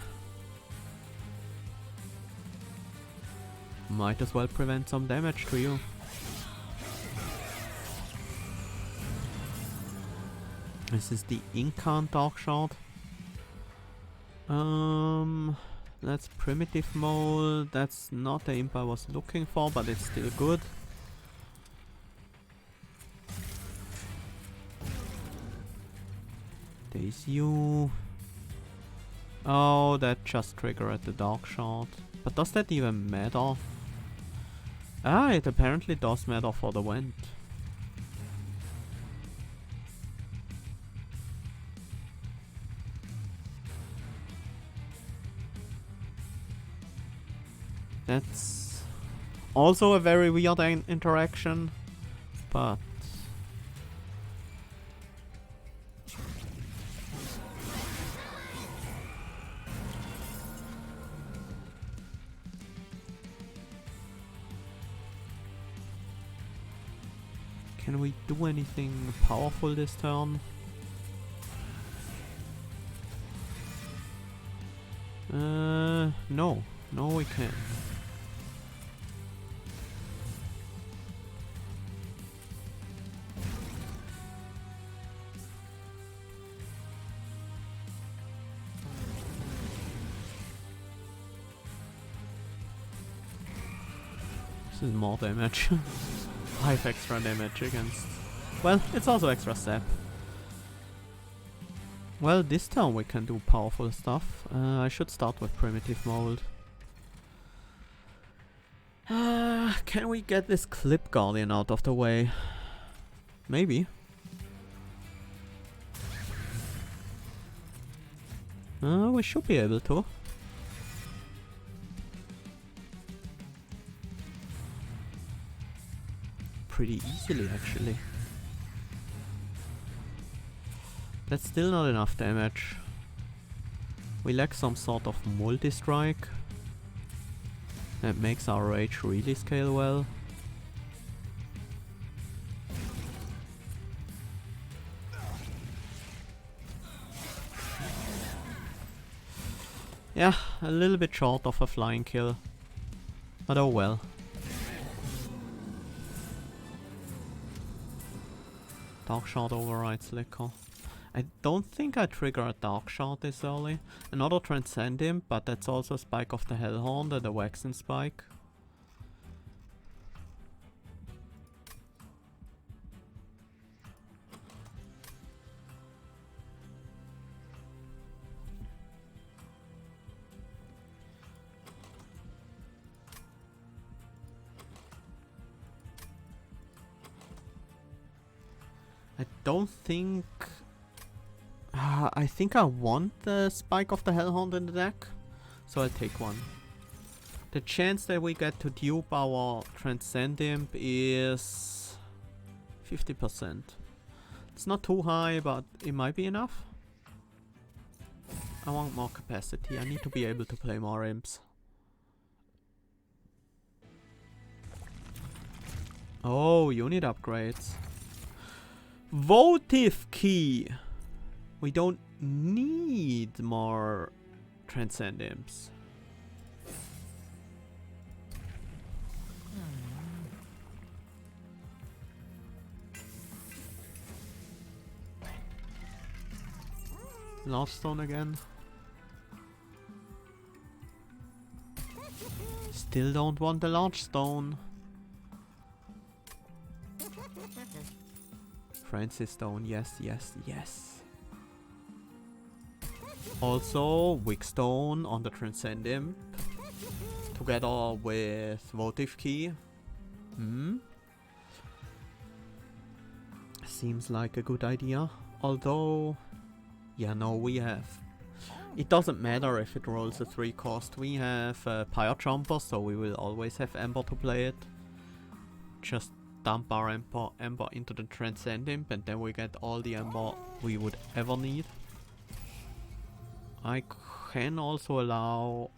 Might as well prevent some damage to you. This is the Incan Dark Shard. That's primitive mold. That's not the imp I was looking for, but it's still good. There's you. Oh, that just triggered the Dark Shard. But does that even matter? Ah, it apparently does matter for the vent. That's also a very weird interaction, but... can we do anything powerful this turn? No. No, we can't. This is more damage. 5 extra damage against... well, it's also extra step. Well, this turn we can do powerful stuff. I should start with primitive mold. Can we get this Clip Guardian out of the way? Maybe. We should be able to. Pretty easily, actually. That's still not enough damage. We lack some sort of multi-strike. That makes our rage really scale well. Yeah, a little bit short of a flying kill. But oh well. Dark Shard overrides Liquor. I don't think I trigger a Dark Shard this early. Another Transcend Imp, but that's also a Spike of the Hellhorned and a Waxen Spike. I don't think... I think I want the Spike of the Hellhound in the deck, so I'll take one. The chance that we get to dupe our Transcend Imp is 50%. It's not too high, but it might be enough. I want more capacity. I need to be able to play more imps. Oh, unit upgrades. Votive Key! We don't need more Transcend Imps. Large stone again. Still don't want the large stone. Francis stone, yes, yes, yes. Also, Wick stone on the Transcend Imp. Together with Votive Key. Seems like a good idea. Although, yeah, no, we have... It doesn't matter if it rolls a 3 cost. We have Pyre Jumper, so we will always have Ember to play it. Just dump our Ember into the Transcend Imp and then we get all the Ember we would ever need. I can also allow...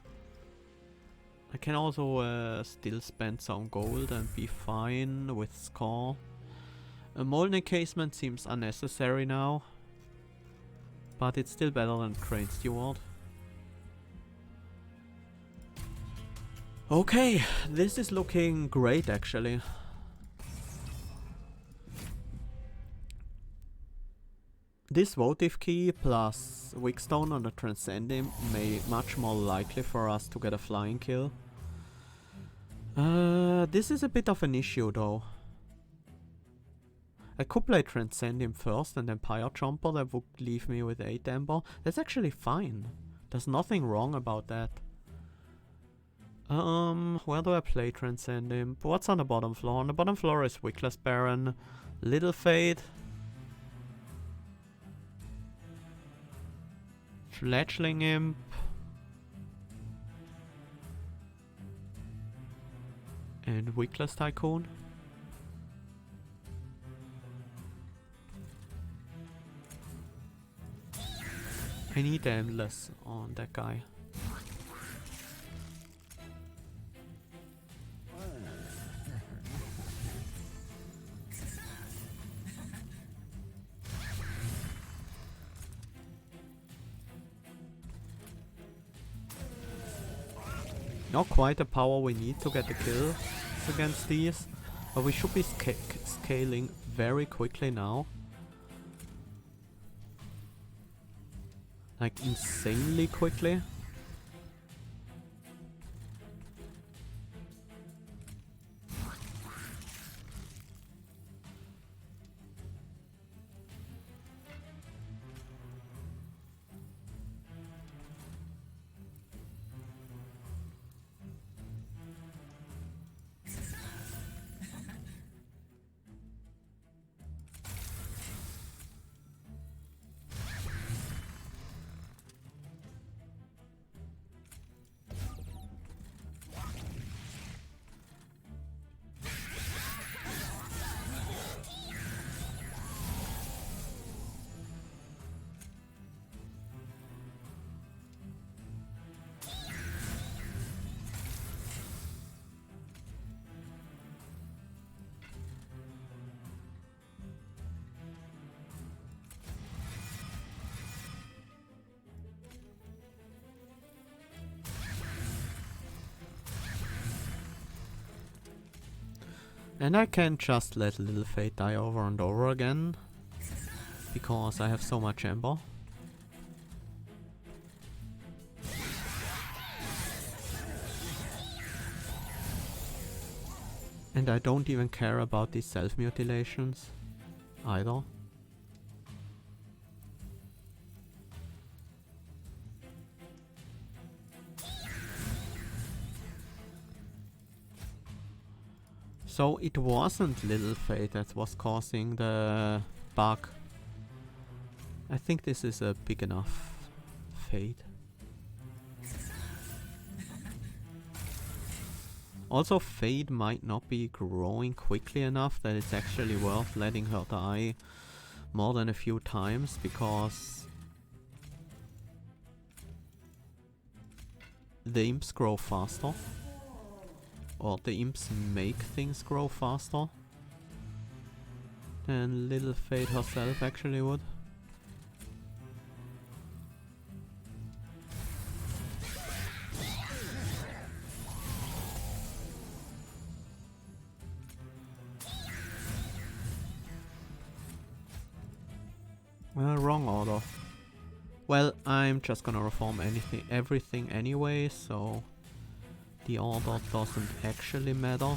I can also still spend some gold and be fine with Score. A Mold Encasement seems unnecessary now. But it's still better than Crane Steward. Okay, this is looking great actually. This Votive Key plus Wickstone on the Transcend Imp made it much more likely for us to get a flying kill. This is a bit of an issue though. I could play Transcend Imp first and then Pyre Jumper, that would leave me with 8 Ember. That's actually fine. There's nothing wrong about that. Where do I play Transcend Imp? What's on the bottom floor? On the bottom floor is Wickless Baron, Little Fade, Fledgling Imp, and Wickless Tycoon. I need Endless on that guy. Not quite the power we need to get the kill against these, but we should be scaling very quickly now. Like insanely quickly. And I can just let Little Fate die over and over again, because I have so much Ember. And I don't even care about these self-mutilations either. So it wasn't Little Fate that was causing the bug. I think this is a big enough fate. Also, Fate might not be growing quickly enough that it's actually worth letting her die more than a few times, because the imps grow faster. Or the imps make things grow faster than Little Fate herself actually would. Wrong order. Well, I'm just gonna reform everything anyway, so the order doesn't actually matter.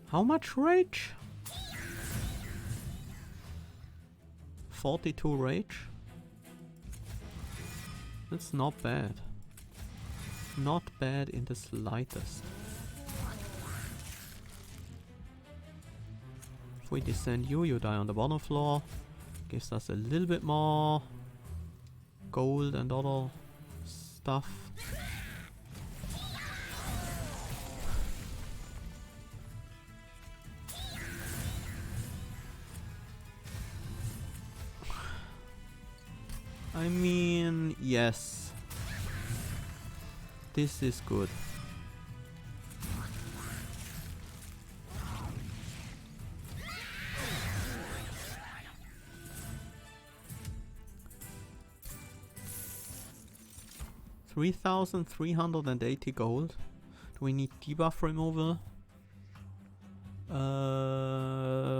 How much rage? 42 rage? That's not bad. Not bad in the slightest. If we descend you, you die on the bottom floor. Gives us a little bit more gold and other stuff. I mean, yes. This is good. $3,380 gold. Do we need debuff removal?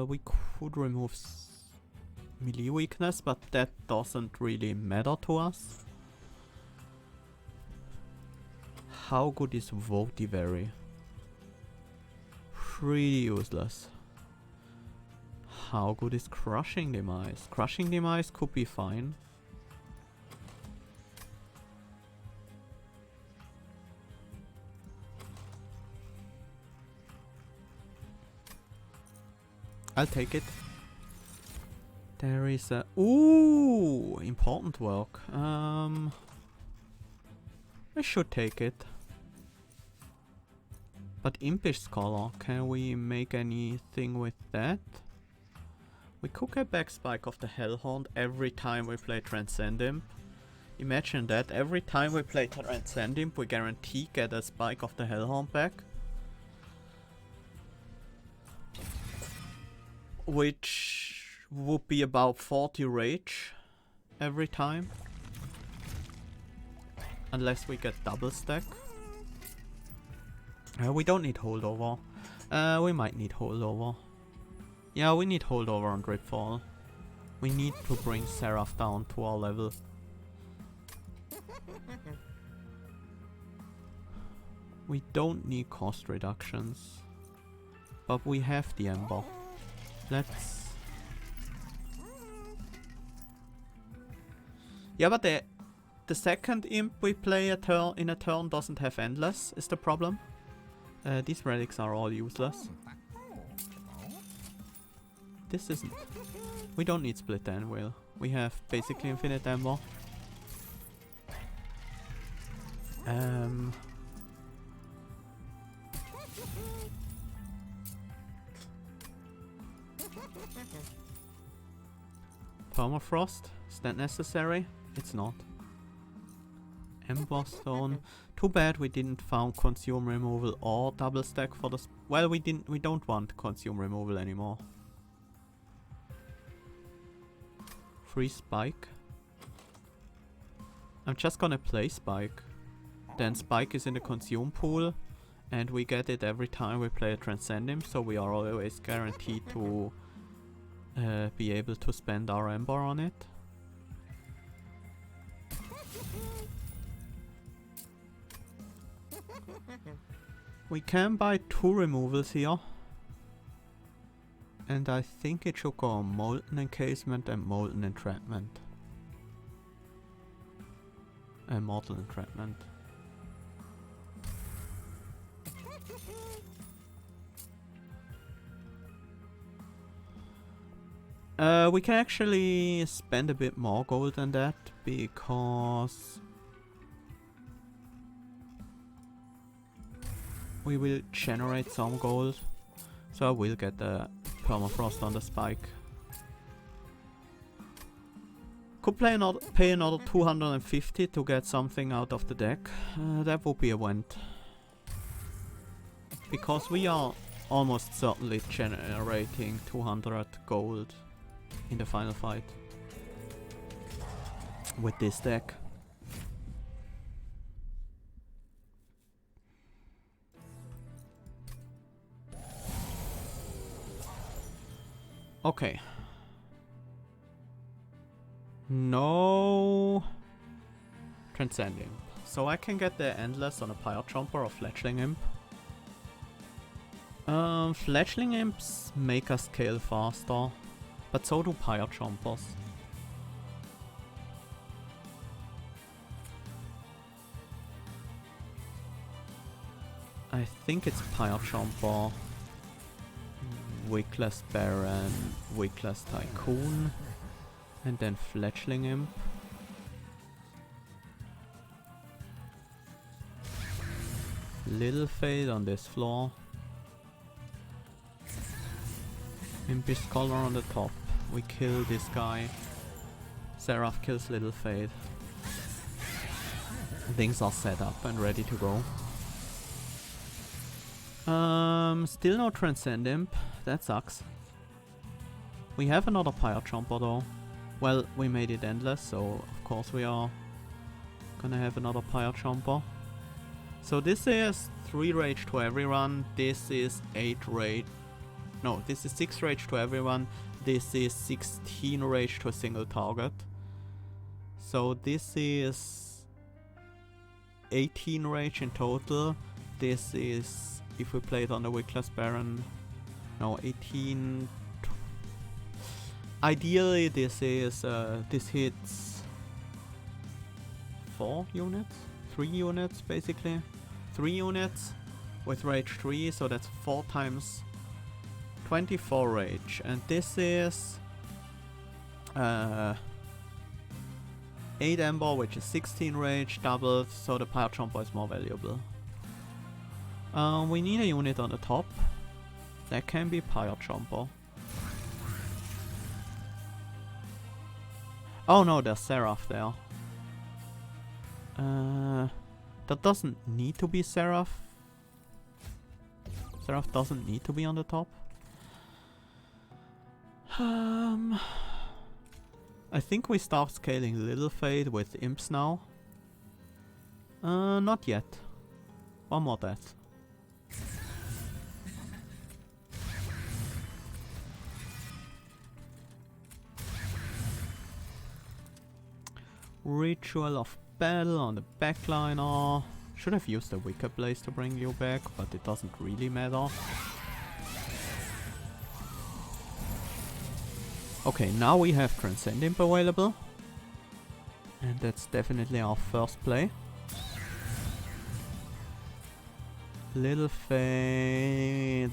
We could remove melee weakness, but that doesn't really matter to us. How good is Votivary? Pretty useless. How good is Crushing Demise? Crushing Demise could be fine. I'll take it. There is a... Ooh! Important work. I should take it. But Impish Scholar, can we make anything with that? We could get back Spike of the Hellhorned every time we play Transcend Imp. Imagine that, every time we play Transcend Imp we guarantee get a Spike of the Hellhorned back. Which would be about 40 rage every time. Unless we get double stack. We don't need holdover. We might need holdover. Yeah, we need holdover on Dripfall. We need to bring Seraph down to our level. We don't need cost reductions. But we have the Ember. Let's... Yeah, but the second imp we play in a turn doesn't have Endless, is the problem. These relics are all useless. This isn't. We don't need Split Anvil. We have basically infinite ammo. Permafrost? Is that necessary? It's not. Ember Stone. Too bad we didn't found consume removal or double stack for the well, we don't want consume removal anymore. Free Spike. I'm just gonna play Spike. Then Spike is in the consume pool and we get it every time we play a Transcend Imp, so we are always guaranteed to be able to spend our Ember on it. We can buy 2 removals here. And I think it should go on Molten Encasement and Molten Entrapment. And Mortal Entrapment. We can actually spend a bit more gold than that because we will generate some gold, so I will get the permafrost on the Spike. Could pay another 250 to get something out of the deck. That would be a went. Because we are almost certainly generating 200 gold in the final fight. with this deck. Okay. No Transcending. So I can get the Endless on a Pyre Chomper or Fledgling Imp. Fledgling Imps make us scale faster, but so do Pyre Chompers. I think it's Pyre Chomper, Wickless Baron, Wickless Tycoon, and then Fledgling Imp. Little Fade on this floor. Impish Scholar on the top. We kill this guy. Seraph kills Little Fade. Things are set up and ready to go. Still no Transcend Imp. That sucks. We have another Pyre Chomper though. Well, we made it endless, so of course we are gonna have another Pyre Chomper. So this is 3 rage to everyone. This is 8 rage. No, this is 6 rage to everyone. This is 16 rage to a single target. So this is 18 rage in total. This is, if we play it on the Wickless Baron, no, 18. Ideally, this is this hits 4 units, 3 units basically, 3 units with rage 3, so that's 4 times 24 rage, and this is 8 Ember, which is 16 rage doubled, so the Pyre Chomper is more valuable. We need a unit on the top. That can be Pyre Chomper. Oh no, there's Seraph there. That doesn't need to be Seraph. Seraph doesn't need to be on the top. I think we start scaling Little Fade with Imps now. Not yet. One more death. Ritual of Battle on the backliner. Should have used the Wicked Blaze to bring you back, but it doesn't really matter. Okay, now we have Transcend Imp available. And that's definitely our first play. Little Fade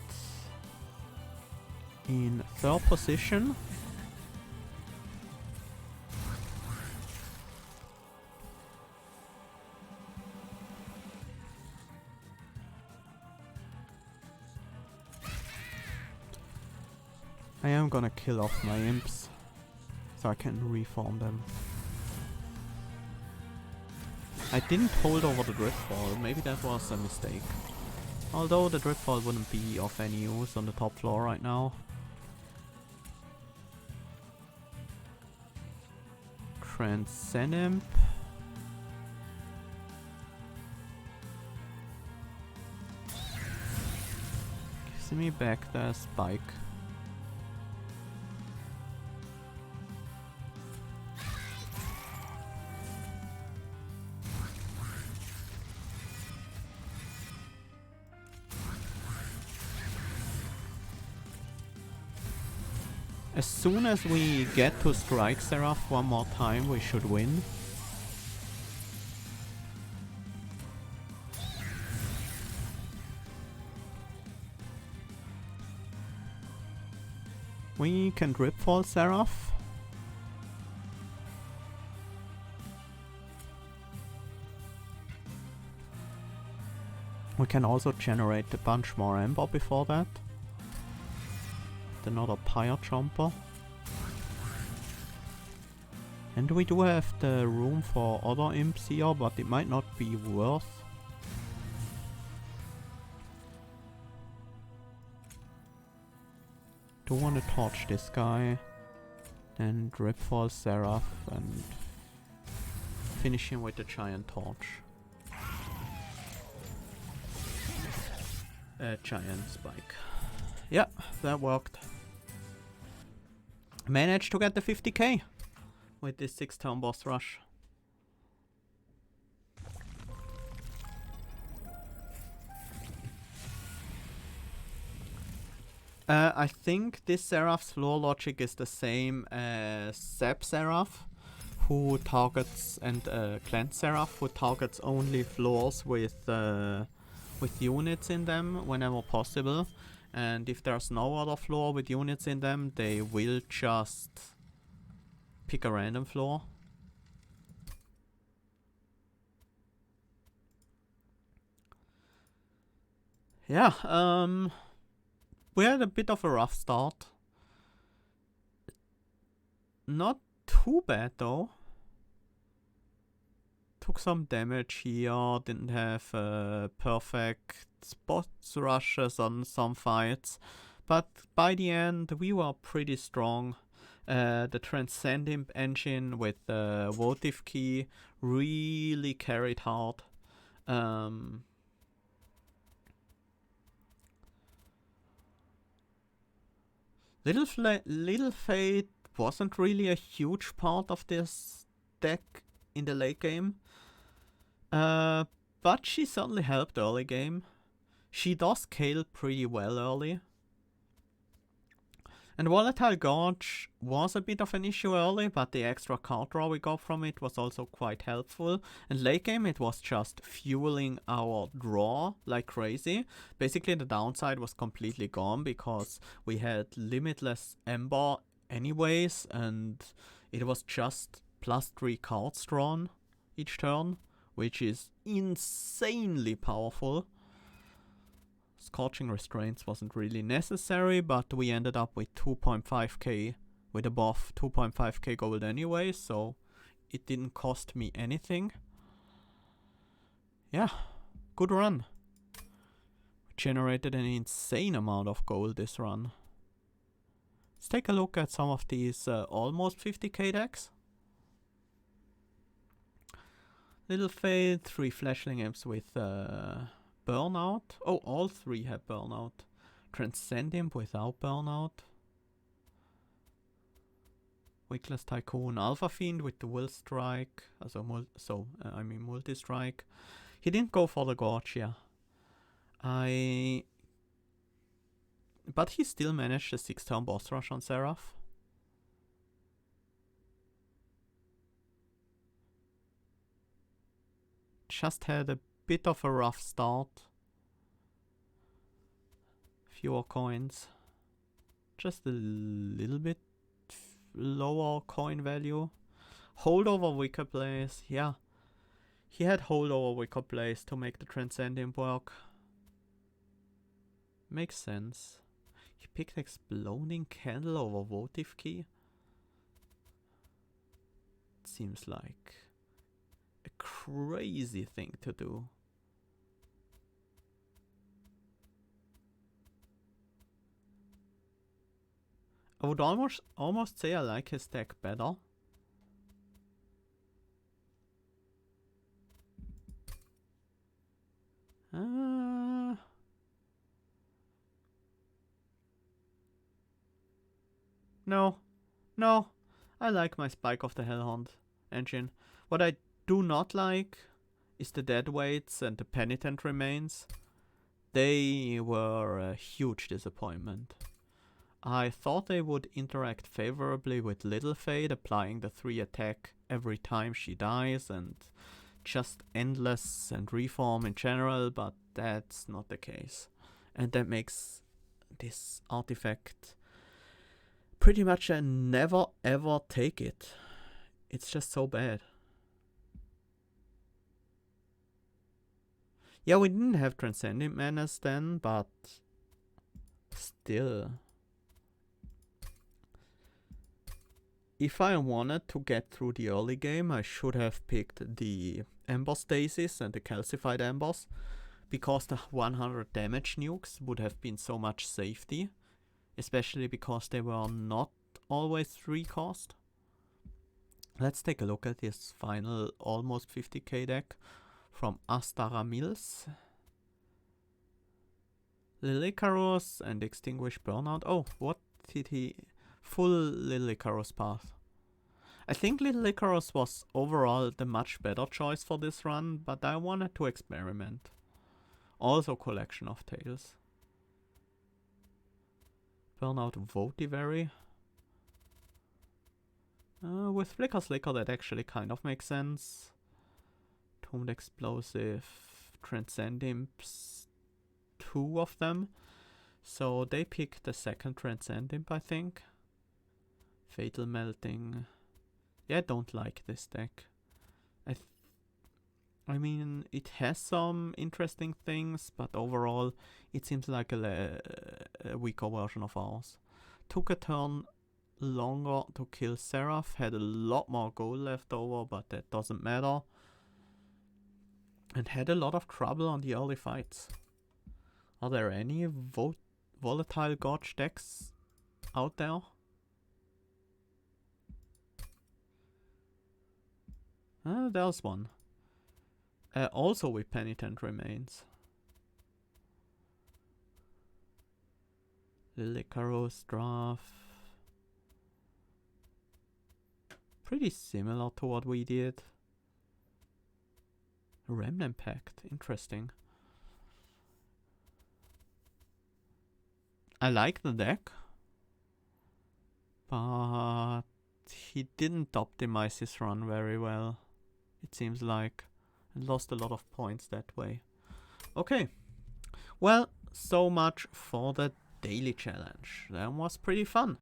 in 3rd position. I am gonna kill off my imps so I can reform them. I didn't hold over the Driftfall, maybe that was a mistake. Although the Driftfall wouldn't be of any use on the top floor right now. Transcend Imp. Gives me back the spike. As soon as we get to strike Seraph one more time, we should win. We can Dripfall Seraph. We can also generate a bunch more Ember before that. Another Pyre Chomper. And we do have the room for other imps here, but it might not be worth. Don't want to torch this guy. Then Dripfall Seraph and finish him with the giant torch. Giant spike. Yeah, that worked. Managed to get the 50k with this 6-turn boss rush. I think this Seraph's floor logic is the same as Zeb Seraph, who targets, and Cleanse Seraph, who targets only floors with units in them whenever possible. And if there's no other floor with units in them, they will just pick a random floor. Yeah, we had a bit of a rough start. Not too bad though. Took some damage here, didn't have perfect spots rushes on some fights. But by the end we were pretty strong. The Transcendent engine with the votive key really carried hard. Little Fate wasn't really a huge part of this deck in the late game. But she certainly helped early game. She does scale pretty well early. And Volatile Gorge was a bit of an issue early, but the extra card draw we got from it was also quite helpful. And late game it was just fueling our draw like crazy. Basically the downside was completely gone because we had limitless Ember anyways, and it was just +3 cards drawn each turn, which is insanely powerful. Scorching Restraints wasn't really necessary, but we ended up with 2.5k, with above 2.5k gold anyway, so it didn't cost me anything. Yeah, good run. We generated an insane amount of gold this run. Let's take a look at some of these almost 50k decks. Little Fate, 3 Flashling Imps with Burnout. Oh, all 3 have Burnout. Transcend Imp without Burnout. Wickless Tycoon, Alpha Fiend with the Will Strike. I mean Multi-Strike. He didn't go for the Gorge, yeah. But he still managed a 6-turn boss rush on Seraph. Just had a bit of a rough start. Fewer coins. Just a little bit lower coin value. Holdover Wicked Blaze, yeah. He had Holdover Wicked Blaze to make the Transcendent work. Makes sense. He picked Exploding Candle over Votive Key. It seems like a crazy thing to do. I would almost say I like his deck better. No, I like my Spike of the Hellhorned engine. What I do not like is the Deadweights and the Penitent Remains. They were a huge disappointment. I thought they would interact favorably with Little Fate, applying the 3 attack every time she dies and just endless and reform in general, but that's not the case. And that makes this artifact pretty much a never ever take it. It's just so bad. Yeah, we didn't have Transcendent Menace then, but still. If I wanted to get through the early game, I should have picked the Ember Stasis and the Calcified Embers, because the 100 damage nukes would have been so much safety, especially because they were not always 3 cost. Let's take a look at this final almost 50k deck from Astara Mills. Lilicarus and Extinguished Burnout. Oh, what did he... Full Lilicarus path. I think Lilicarus was overall the much better choice for this run, but I wanted to experiment. Also Collection of Tales. Burnout Votivary. With Flicker Slicker that actually kind of makes sense. Tomed Explosive, Transcend Imps, 2 of them. So they picked the second Transcend Imp, I think. Fatal Melting. Yeah, I don't like this deck. I mean, it has some interesting things, but overall it seems like a weaker version of ours. Took a turn longer to kill Seraph, had a lot more gold left over, but that doesn't matter. And had a lot of trouble on the early fights. Are there any volatile Gorge decks out there? There's one. Also with Penitent Remains. Lilicarus Draft. Pretty similar to what we did. Remnant Pact, interesting. I like the deck, but he didn't optimize his run very well, it seems like, and lost a lot of points that way. Okay, well, so much for the daily challenge. That was pretty fun.